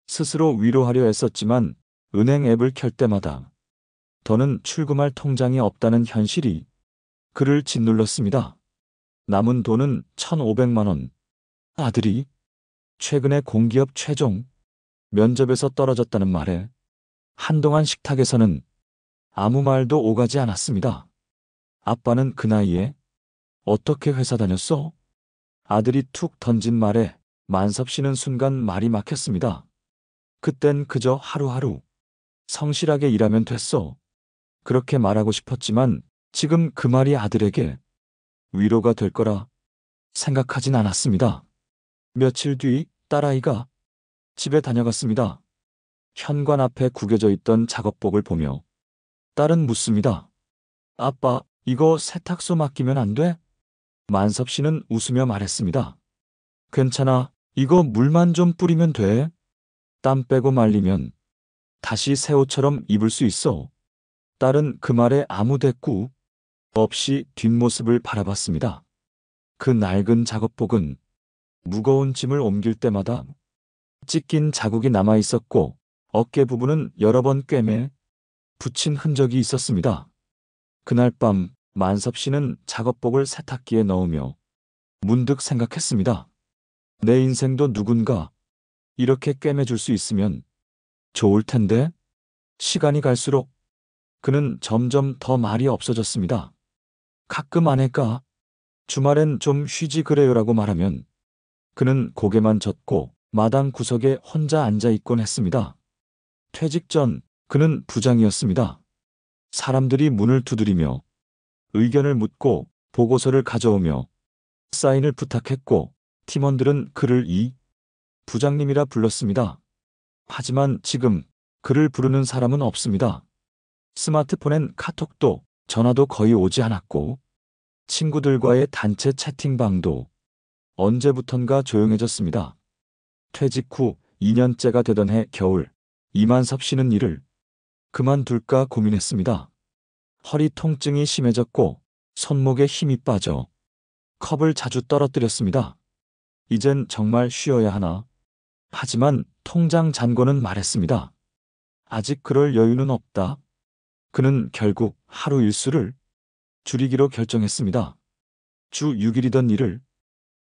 스스로 위로하려 애썼지만 은행 앱을 켤 때마다 더는 출금할 통장이 없다는 현실이 그를 짓눌렀습니다. 남은 돈은 1,500만 원. 아들이 최근에 공기업 최종 면접에서 떨어졌다는 말에 한동안 식탁에서는 아무 말도 오가지 않았습니다. 아빠는 그 나이에 어떻게 회사 다녔어? 아들이 툭 던진 말에 만섭 씨는 순간 말이 막혔습니다. 그땐 그저 하루하루 성실하게 일하면 됐어. 그렇게 말하고 싶었지만 지금 그 말이 아들에게 위로가 될 거라 생각하진 않았습니다. 며칠 뒤 딸아이가 집에 다녀갔습니다. 현관 앞에 구겨져 있던 작업복을 보며 딸은 묻습니다. 아빠, 이거 세탁소 맡기면 안 돼? 만섭 씨는 웃으며 말했습니다. 괜찮아. 이거 물만 좀 뿌리면 돼. 땀 빼고 말리면 다시 새 옷처럼 입을 수 있어. 딸은 그 말에 아무 대꾸 없이 뒷모습을 바라봤습니다. 그 낡은 작업복은 무거운 짐을 옮길 때마다 찢긴 자국이 남아 있었고 어깨 부분은 여러 번 꿰매 붙인 흔적이 있었습니다. 그날 밤 만섭 씨는 작업복을 세탁기에 넣으며 문득 생각했습니다. 내 인생도 누군가 이렇게 꿰매줄 수 있으면 좋을 텐데. 시간이 갈수록 그는 점점 더 말이 없어졌습니다. 가끔 아내가 주말엔 좀 쉬지 그래요라고 말하면 그는 고개만 젓고 마당 구석에 혼자 앉아 있곤 했습니다. 퇴직 전 그는 부장이었습니다. 사람들이 문을 두드리며 의견을 묻고 보고서를 가져오며 사인을 부탁했고 팀원들은 그를 이 부장님이라 불렀습니다. 하지만 지금 그를 부르는 사람은 없습니다. 스마트폰엔 카톡도 전화도 거의 오지 않았고 친구들과의 단체 채팅방도 언제부턴가 조용해졌습니다. 퇴직 후 2년째가 되던 해 겨울 이만섭 씨는 일을 그만둘까 고민했습니다. 허리 통증이 심해졌고 손목에 힘이 빠져 컵을 자주 떨어뜨렸습니다. 이젠 정말 쉬어야 하나? 하지만 통장 잔고는 말했습니다. 아직 그럴 여유는 없다. 그는 결국 하루 일수를 줄이기로 결정했습니다. 주 6일이던 일을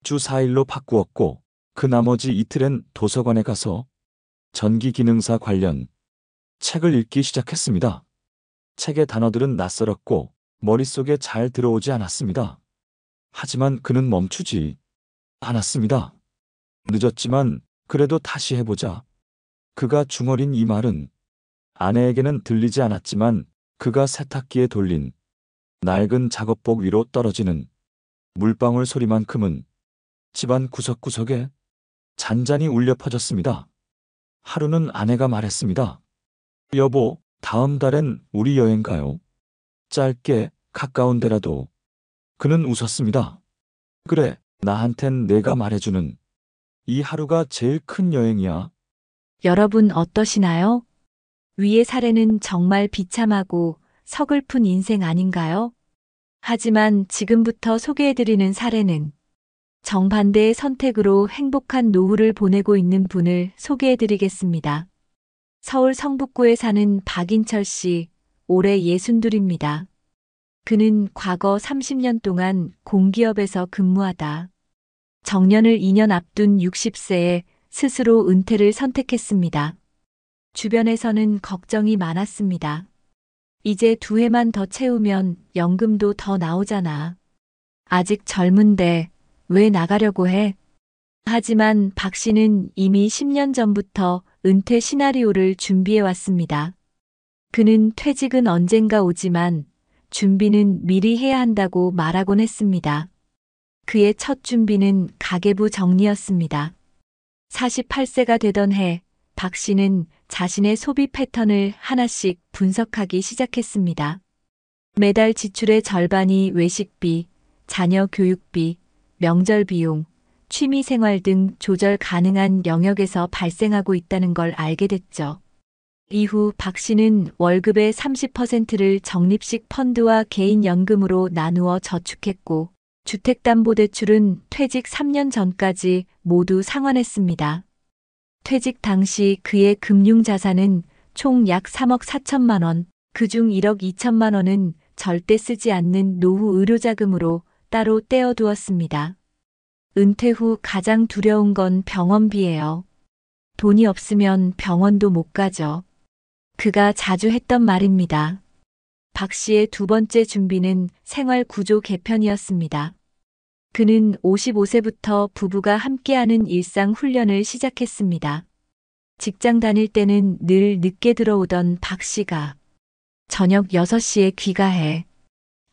주 4일로 바꾸었고 그 나머지 이틀엔 도서관에 가서 전기기능사 관련 책을 읽기 시작했습니다. 책의 단어들은 낯설었고 머릿속에 잘 들어오지 않았습니다. 하지만 그는 멈추지 않았습니다. 늦었지만 그래도 다시 해보자. 그가 중얼인 이 말은 아내에게는 들리지 않았지만 그가 세탁기에 돌린 낡은 작업복 위로 떨어지는 물방울 소리만큼은 집안 구석구석에 잔잔히 울려 퍼졌습니다. 하루는 아내가 말했습니다. 여보, 다음 달엔 우리 여행 가요. 짧게 가까운 데라도. 그는 웃었습니다. 그래, 나한텐 내가 말해주는 이 하루가 제일 큰 여행이야. 여러분 어떠시나요? 위의 사례는 정말 비참하고 서글픈 인생 아닌가요? 하지만 지금부터 소개해드리는 사례는 정반대의 선택으로 행복한 노후를 보내고 있는 분을 소개해드리겠습니다. 서울 성북구에 사는 박인철 씨, 올해 62입니다. 그는 과거 30년 동안 공기업에서 근무하다 정년을 2년 앞둔 60세에 스스로 은퇴를 선택했습니다. 주변에서는 걱정이 많았습니다. 이제 2해만 더 채우면 연금도 더 나오잖아. 아직 젊은데 왜 나가려고 해? 하지만 박 씨는 이미 10년 전부터 은퇴 시나리오를 준비해 왔습니다. 그는 퇴직은 언젠가 오지만 준비는 미리 해야 한다고 말하곤 했습니다. 그의 첫 준비는 가계부 정리였습니다. 48세가 되던 해, 박 씨는 자신의 소비 패턴을 하나씩 분석하기 시작했습니다. 매달 지출의 절반이 외식비, 자녀 교육비, 명절 비용, 취미 생활 등 조절 가능한 영역에서 발생하고 있다는 걸 알게 됐죠. 이후 박 씨는 월급의 30%를 적립식 펀드와 개인연금으로 나누어 저축했고, 주택담보대출은 퇴직 3년 전까지 모두 상환했습니다. 퇴직 당시 그의 금융자산은 총 약 3억 4천만 원, 그중 1억 2천만 원은 절대 쓰지 않는 노후 의료자금으로 따로 떼어두었습니다. 은퇴 후 가장 두려운 건 병원비예요. 돈이 없으면 병원도 못 가죠. 그가 자주 했던 말입니다. 박 씨의 두 번째 준비는 생활 구조 개편이었습니다. 그는 55세부터 부부가 함께하는 일상 훈련을 시작했습니다. 직장 다닐 때는 늘 늦게 들어오던 박 씨가 저녁 6시에 귀가해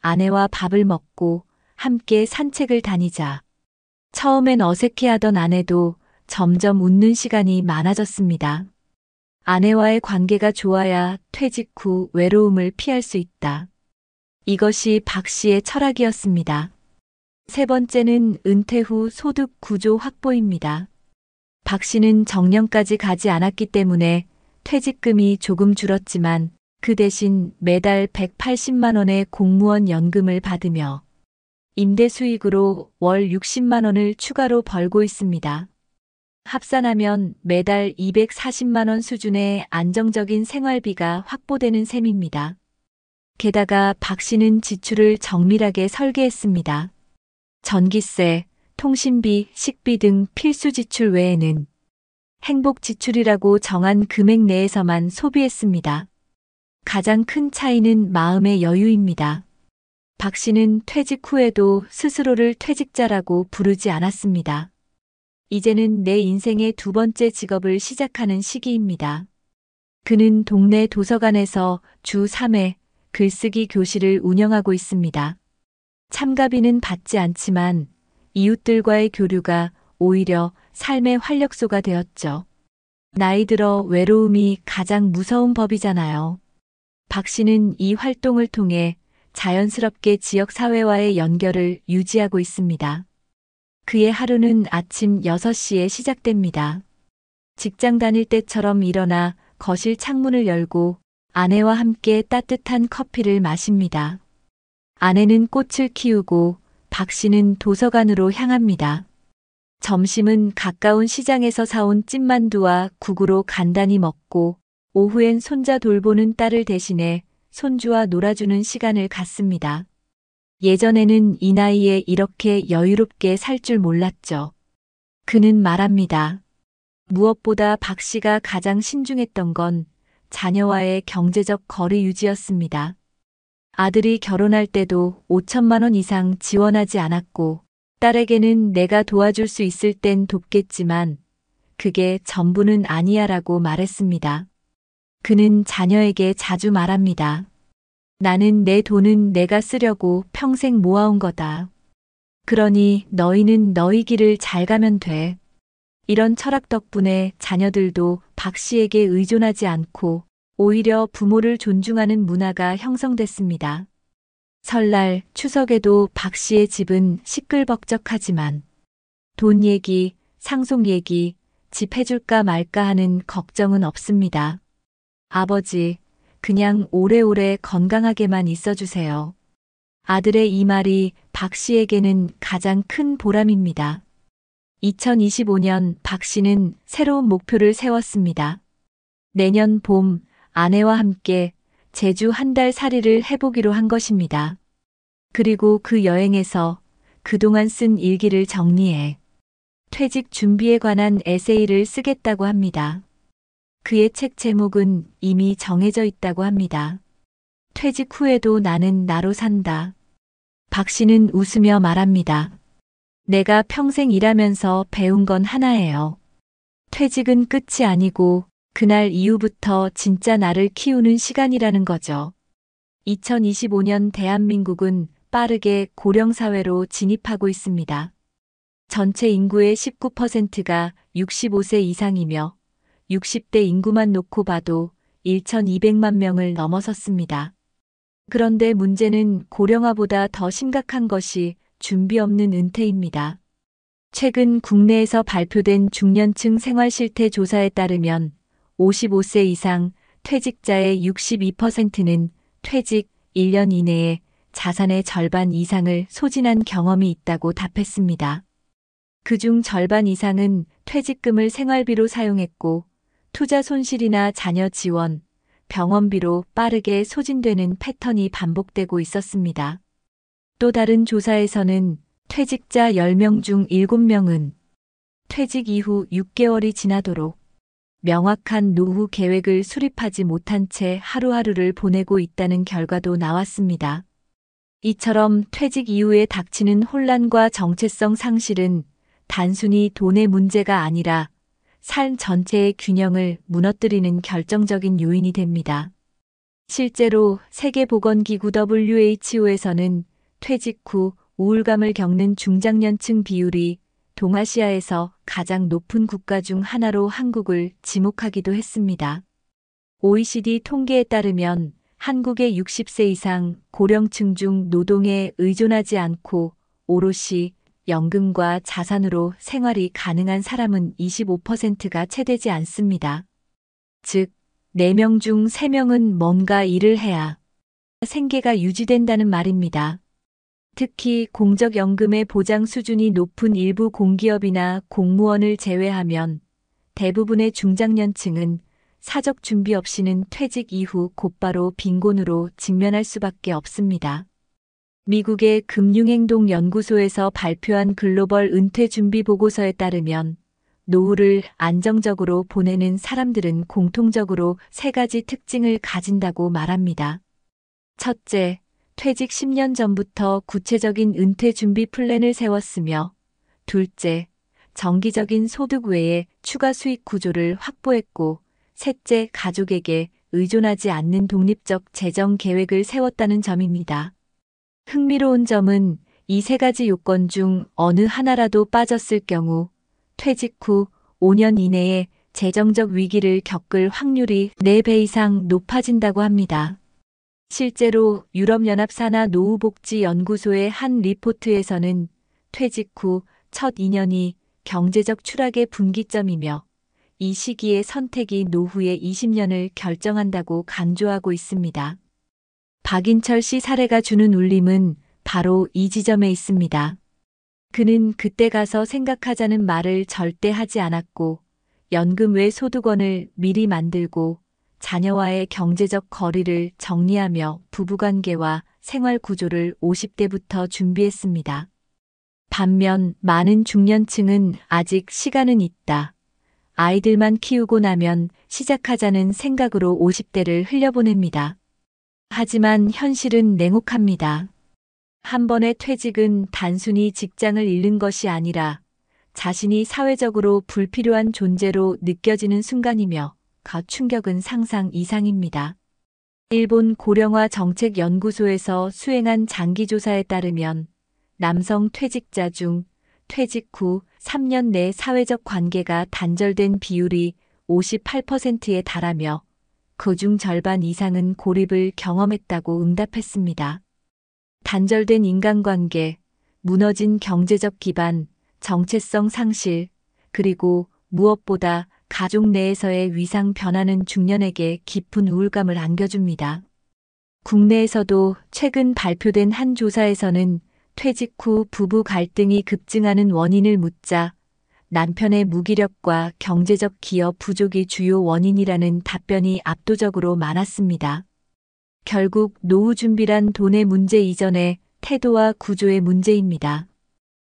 아내와 밥을 먹고 함께 산책을 다니자. 처음엔 어색해하던 아내도 점점 웃는 시간이 많아졌습니다. 아내와의 관계가 좋아야 퇴직 후 외로움을 피할 수 있다. 이것이 박 씨의 철학이었습니다. 세 번째는 은퇴 후 소득 구조 확보입니다. 박 씨는 정년까지 가지 않았기 때문에 퇴직금이 조금 줄었지만 그 대신 매달 180만 원의 공무원 연금을 받으며 임대 수익으로 월 60만 원을 추가로 벌고 있습니다. 합산하면 매달 240만 원 수준의 안정적인 생활비가 확보되는 셈입니다. 게다가 박 씨는 지출을 정밀하게 설계했습니다. 전기세, 통신비, 식비 등 필수 지출 외에는 행복 지출이라고 정한 금액 내에서만 소비했습니다. 가장 큰 차이는 마음의 여유입니다. 박 씨는 퇴직 후에도 스스로를 퇴직자라고 부르지 않았습니다. 이제는 내 인생의 두 번째 직업을 시작하는 시기입니다. 그는 동네 도서관에서 주 3회 글쓰기 교실을 운영하고 있습니다. 참가비는 받지 않지만 이웃들과의 교류가 오히려 삶의 활력소가 되었죠. 나이 들어 외로움이 가장 무서운 법이잖아요. 박 씨는 이 활동을 통해 자연스럽게 지역사회와의 연결을 유지하고 있습니다. 그의 하루는 아침 6시에 시작됩니다. 직장 다닐 때처럼 일어나 거실 창문을 열고 아내와 함께 따뜻한 커피를 마십니다. 아내는 꽃을 키우고 박 씨는 도서관으로 향합니다. 점심은 가까운 시장에서 사온 찐만두와 국으로 간단히 먹고 오후엔 손자 돌보는 딸을 대신해 손주와 놀아주는 시간을 갖습니다. 예전에는 이 나이에 이렇게 여유롭게 살 줄 몰랐죠. 그는 말합니다. 무엇보다 박 씨가 가장 신중했던 건 자녀와의 경제적 거리 유지였습니다. 아들이 결혼할 때도 5천만 원 이상 지원하지 않았고 딸에게는 내가 도와줄 수 있을 땐 돕겠지만 그게 전부는 아니야라고 말했습니다. 그는 자녀에게 자주 말합니다. 나는 내 돈은 내가 쓰려고 평생 모아온 거다. 그러니 너희는 너희 길을 잘 가면 돼. 이런 철학 덕분에 자녀들도 박 씨에게 의존하지 않고 오히려 부모를 존중하는 문화가 형성됐습니다. 설날, 추석에도 박 씨의 집은 시끌벅적하지만 돈 얘기, 상속 얘기, 집 해줄까 말까 하는 걱정은 없습니다. 아버지, 그냥 오래오래 건강하게만 있어주세요. 아들의 이 말이 박 씨에게는 가장 큰 보람입니다. 2025년 박 씨는 새로운 목표를 세웠습니다. 내년 봄 아내와 함께 제주 한 달 살이를 해보기로 한 것입니다. 그리고 그 여행에서 그동안 쓴 일기를 정리해 퇴직 준비에 관한 에세이를 쓰겠다고 합니다. 그의 책 제목은 이미 정해져 있다고 합니다. 퇴직 후에도 나는 나로 산다. 박 씨는 웃으며 말합니다. 내가 평생 일하면서 배운 건 하나예요. 퇴직은 끝이 아니고 그날 이후부터 진짜 나를 키우는 시간이라는 거죠. 2025년 대한민국은 빠르게 고령사회로 진입하고 있습니다. 전체 인구의 19%가 65세 이상이며 60대 인구만 놓고 봐도 1,200만 명을 넘어섰습니다. 그런데 문제는 고령화보다 더 심각한 것이 준비 없는 은퇴입니다. 최근 국내에서 발표된 중년층 생활 실태 조사에 따르면 55세 이상 퇴직자의 62%는 퇴직 1년 이내에 자산의 절반 이상을 소진한 경험이 있다고 답했습니다. 그중 절반 이상은 퇴직금을 생활비로 사용했고 투자 손실이나 자녀 지원, 병원비로 빠르게 소진되는 패턴이 반복되고 있었습니다. 또 다른 조사에서는 퇴직자 10명 중 7명은 퇴직 이후 6개월이 지나도록 명확한 노후 계획을 수립하지 못한 채 하루하루를 보내고 있다는 결과도 나왔습니다. 이처럼 퇴직 이후에 닥치는 혼란과 정체성 상실은 단순히 돈의 문제가 아니라 삶 전체의 균형을 무너뜨리는 결정적인 요인이 됩니다. 실제로 세계보건기구 WHO에서는 퇴직 후 우울감을 겪는 중장년층 비율이 동아시아에서 가장 높은 국가 중 하나로 한국을 지목하기도 했습니다. OECD 통계에 따르면 한국의 60세 이상 고령층 중 노동에 의존하지 않고 오롯이 연금과 자산으로 생활이 가능한 사람은 25%가 채되지 않습니다. 즉, 4명 중 3명은 뭔가 일을 해야 생계가 유지된다는 말입니다. 특히 공적연금의 보장 수준이 높은 일부 공기업이나 공무원을 제외하면 대부분의 중장년층은 사적 준비 없이는 퇴직 이후 곧바로 빈곤으로 직면할 수밖에 없습니다. 미국의 금융행동연구소에서 발표한 글로벌 은퇴 준비 보고서에 따르면 노후를 안정적으로 보내는 사람들은 공통적으로 3가지 특징을 가진다고 말합니다. 첫째, 퇴직 10년 전부터 구체적인 은퇴 준비 플랜을 세웠으며, 둘째, 정기적인 소득 외에 추가 수익 구조를 확보했고, 셋째, 가족에게 의존하지 않는 독립적 재정 계획을 세웠다는 점입니다. 흥미로운 점은 이 3가지 요건 중 어느 하나라도 빠졌을 경우 퇴직 후 5년 이내에 재정적 위기를 겪을 확률이 4배 이상 높아진다고 합니다. 실제로 유럽연합 산하노후복지연구소의 한 리포트에서는 퇴직 후 첫 2년이 경제적 추락의 분기점이며 이 시기의 선택이 노후의 20년을 결정한다고 강조하고 있습니다. 박인철 씨 사례가 주는 울림은 바로 이 지점에 있습니다. 그는 그때 가서 생각하자는 말을 절대 하지 않았고 연금 외 소득원을 미리 만들고 자녀와의 경제적 거리를 정리하며 부부관계와 생활 구조를 50대부터 준비했습니다. 반면 많은 중년층은 아직 시간은 있다. 아이들만 키우고 나면 시작하자는 생각으로 50대를 흘려보냅니다. 하지만 현실은 냉혹합니다. 한 번의 퇴직은 단순히 직장을 잃는 것이 아니라 자신이 사회적으로 불필요한 존재로 느껴지는 순간이며 그 충격은 상상 이상입니다. 일본 고령화 정책연구소에서 수행한 장기조사에 따르면 남성 퇴직자 중 퇴직 후 3년 내 사회적 관계가 단절된 비율이 58%에 달하며 그중 절반 이상은 고립을 경험했다고 응답했습니다. 단절된 인간관계, 무너진 경제적 기반, 정체성 상실, 그리고 무엇보다 가족 내에서의 위상 변화는 중년에게 깊은 우울감을 안겨줍니다. 국내에서도 최근 발표된 한 조사에서는 퇴직 후 부부 갈등이 급증하는 원인을 묻자 남편의 무기력과 경제적 기여 부족이 주요 원인이라는 답변이 압도적으로 많았습니다. 결국 노후 준비란 돈의 문제 이전에 태도와 구조의 문제입니다.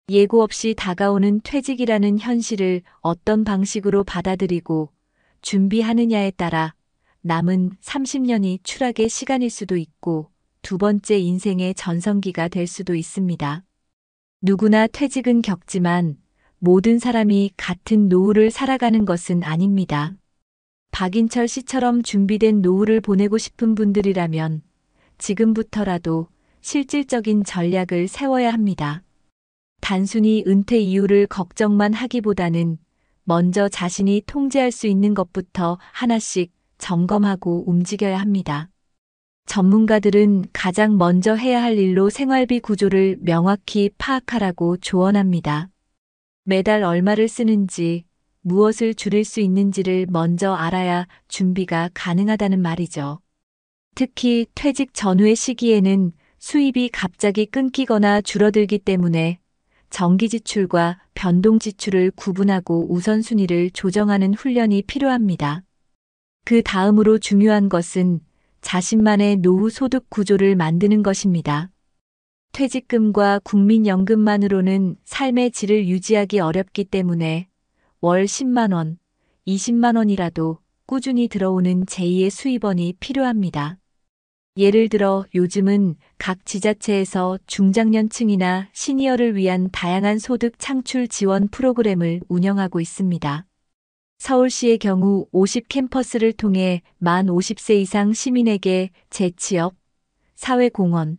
예고 없이 다가오는 퇴직이라는 현실을 어떤 방식으로 받아들이고 준비하느냐에 따라 남은 30년이 추락의 시간일 수도 있고 두 번째 인생의 전성기가 될 수도 있습니다. 누구나 퇴직은 겪지만 모든 사람이 같은 노후를 살아가는 것은 아닙니다. 박인철 씨처럼 준비된 노후를 보내고 싶은 분들이라면 지금부터라도 실질적인 전략을 세워야 합니다. 단순히 은퇴 이후를 걱정만 하기보다는 먼저 자신이 통제할 수 있는 것부터 하나씩 점검하고 움직여야 합니다. 전문가들은 가장 먼저 해야 할 일로 생활비 구조를 명확히 파악하라고 조언합니다. 매달 얼마를 쓰는지, 무엇을 줄일 수 있는지를 먼저 알아야 준비가 가능하다는 말이죠. 특히 퇴직 전후의 시기에는 수입이 갑자기 끊기거나 줄어들기 때문에 정기 지출과 변동 지출을 구분하고 우선순위를 조정하는 훈련이 필요합니다. 그 다음으로 중요한 것은 자신만의 노후 소득 구조를 만드는 것입니다. 퇴직금과 국민연금만으로는 삶의 질을 유지하기 어렵기 때문에 월 10만 원, 20만 원이라도 꾸준히 들어오는 제2의 수입원이 필요합니다. 예를 들어 요즘은 각 지자체에서 중장년층이나 시니어를 위한 다양한 소득 창출 지원 프로그램을 운영하고 있습니다. 서울시의 경우 50 캠퍼스를 통해 만 50세 이상 시민에게 재취업, 사회공헌,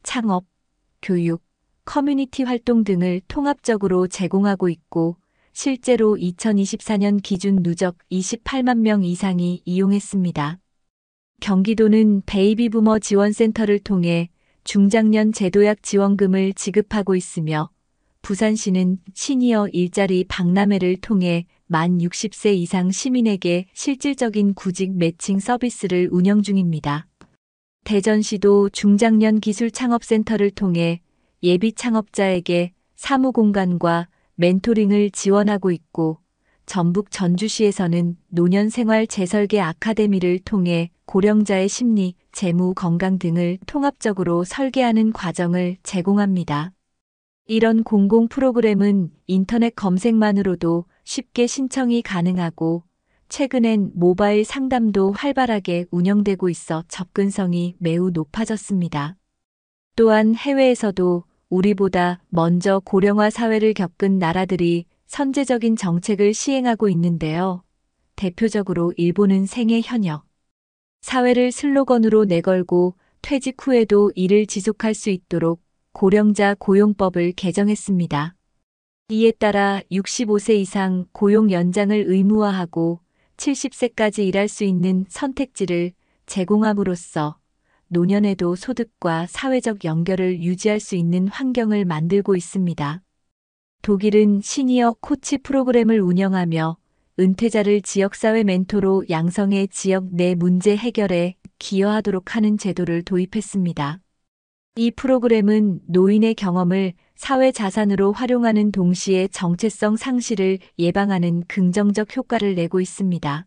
창업, 교육, 커뮤니티 활동 등을 통합적으로 제공하고 있고 실제로 2024년 기준 누적 28만 명 이상이 이용했습니다. 경기도는 베이비부머 지원센터를 통해 중장년 제도약 지원금을 지급하고 있으며 부산시는 시니어 일자리 박람회를 통해 만 60세 이상 시민에게 실질적인 구직 매칭 서비스를 운영 중입니다. 대전시도 중장년 기술 창업센터를 통해 예비 창업자에게 사무공간과 멘토링을 지원하고 있고 전북 전주시에서는 노년생활 재설계 아카데미를 통해 고령자의 심리, 재무, 건강 등을 통합적으로 설계하는 과정을 제공합니다. 이런 공공 프로그램은 인터넷 검색만으로도 쉽게 신청이 가능하고 최근엔 모바일 상담도 활발하게 운영되고 있어 접근성이 매우 높아졌습니다. 또한 해외에서도 우리보다 먼저 고령화 사회를 겪은 나라들이 선제적인 정책을 시행하고 있는데요. 대표적으로 일본은 생애 현역, 사회를 슬로건으로 내걸고 퇴직 후에도 일을 지속할 수 있도록 고령자 고용법을 개정했습니다. 이에 따라 65세 이상 고용 연장을 의무화하고 70세까지 일할 수 있는 선택지를 제공함으로써 노년에도 소득과 사회적 연결을 유지할 수 있는 환경을 만들고 있습니다. 독일은 시니어 코치 프로그램을 운영하며 은퇴자를 지역사회 멘토로 양성해 지역 내 문제 해결에 기여하도록 하는 제도를 도입했습니다. 이 프로그램은 노인의 경험을 사회 자산으로 활용하는 동시에 정체성 상실을 예방하는 긍정적 효과를 내고 있습니다.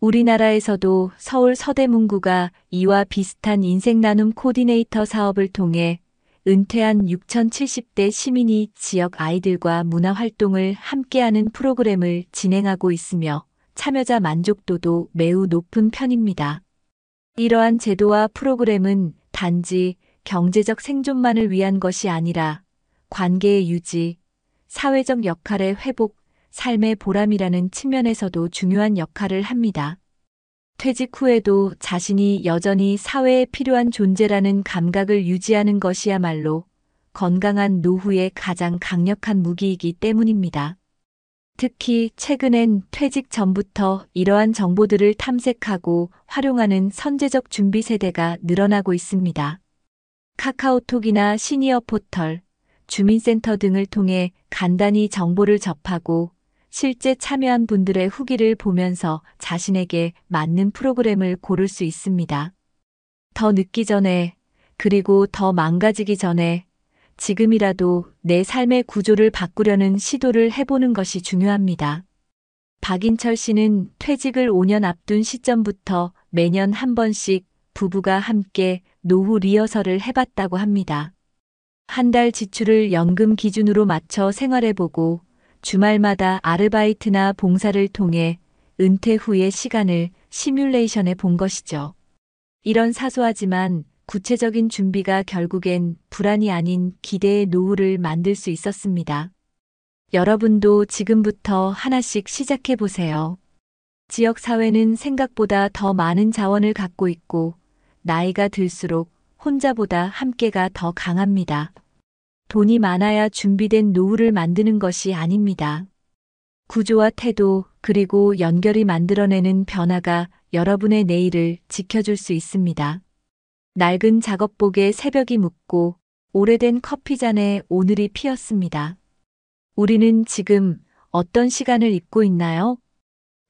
우리나라에서도 서울 서대문구가 이와 비슷한 인생 나눔 코디네이터 사업을 통해 은퇴한 6,070대 시민이 지역 아이들과 문화활동을 함께하는 프로그램을 진행하고 있으며 참여자 만족도도 매우 높은 편입니다. 이러한 제도와 프로그램은 단지 경제적 생존만을 위한 것이 아니라 관계의 유지, 사회적 역할의 회복, 삶의 보람이라는 측면에서도 중요한 역할을 합니다. 퇴직 후에도 자신이 여전히 사회에 필요한 존재라는 감각을 유지하는 것이야말로 건강한 노후의 가장 강력한 무기이기 때문입니다. 특히 최근엔 퇴직 전부터 이러한 정보들을 탐색하고 활용하는 선제적 준비 세대가 늘어나고 있습니다. 카카오톡이나 시니어 포털, 주민센터 등을 통해 간단히 정보를 접하고 실제 참여한 분들의 후기를 보면서 자신에게 맞는 프로그램을 고를 수 있습니다. 더 늦기 전에, 그리고 더 망가지기 전에 지금이라도 내 삶의 구조를 바꾸려는 시도를 해보는 것이 중요합니다. 박인철 씨는 퇴직을 5년 앞둔 시점부터 매년 한 번씩 부부가 함께 노후 리허설을 해봤다고 합니다. 한 달 지출을 연금 기준으로 맞춰 생활해보고 주말마다 아르바이트나 봉사를 통해 은퇴 후의 시간을 시뮬레이션해 본 것이죠. 이런 사소하지만 구체적인 준비가 결국엔 불안이 아닌 기대의 노후를 만들 수 있었습니다. 여러분도 지금부터 하나씩 시작해 보세요. 지역사회는 생각보다 더 많은 자원을 갖고 있고 나이가 들수록 혼자보다 함께가 더 강합니다. 돈이 많아야 준비된 노후를 만드는 것이 아닙니다. 구조와 태도 그리고 연결이 만들어내는 변화가 여러분의 내일을 지켜줄 수 있습니다. 낡은 작업복에 새벽이 묻고 오래된 커피잔에 오늘이 피었습니다. 우리는 지금 어떤 시간을 잊고 있나요?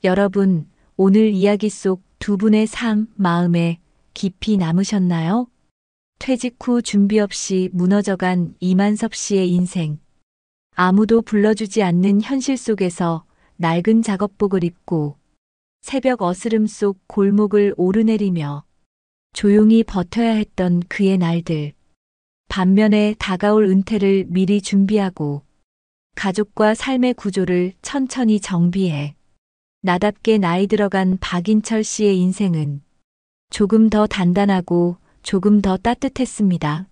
여러분, 오늘 이야기 속 두 분의 삶, 마음에 깊이 남으셨나요? 퇴직 후 준비 없이 무너져간 이만섭 씨의 인생. 아무도 불러주지 않는 현실 속에서 낡은 작업복을 입고 새벽 어스름 속 골목을 오르내리며 조용히 버텨야 했던 그의 날들. 반면에 다가올 은퇴를 미리 준비하고 가족과 삶의 구조를 천천히 정비해 나답게 나이 들어간 박인철 씨의 인생은 조금 더 단단하고 조금 더 따뜻했습니다.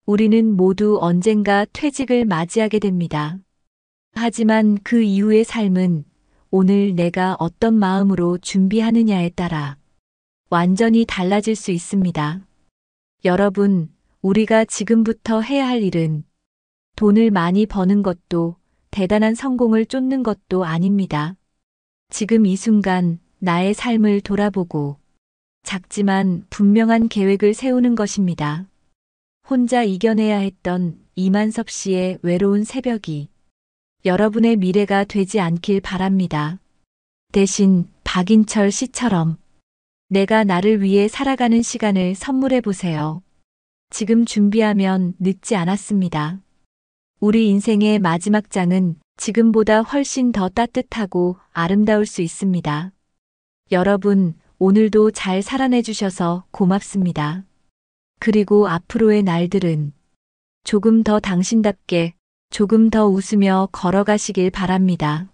우리는 모두 언젠가 퇴직을 맞이하게 됩니다. 하지만 그 이후의 삶은 오늘 내가 어떤 마음으로 준비하느냐에 따라 완전히 달라질 수 있습니다. 여러분, 우리가 지금부터 해야 할 일은 돈을 많이 버는 것도 대단한 성공을 쫓는 것도 아닙니다. 지금 이 순간 나의 삶을 돌아보고 작지만 분명한 계획을 세우는 것입니다. 혼자 이겨내야 했던 이만섭 씨의 외로운 새벽이 여러분의 미래가 되지 않길 바랍니다. 대신 박인철 씨처럼 내가 나를 위해 살아가는 시간을 선물해 보세요. 지금 준비하면 늦지 않았습니다. 우리 인생의 마지막 장은 지금보다 훨씬 더 따뜻하고 아름다울 수 있습니다. 여러분, 오늘도 잘 살아내 주셔서 고맙습니다. 그리고 앞으로의 날들은 조금 더 당신답게, 조금 더 웃으며 걸어가시길 바랍니다.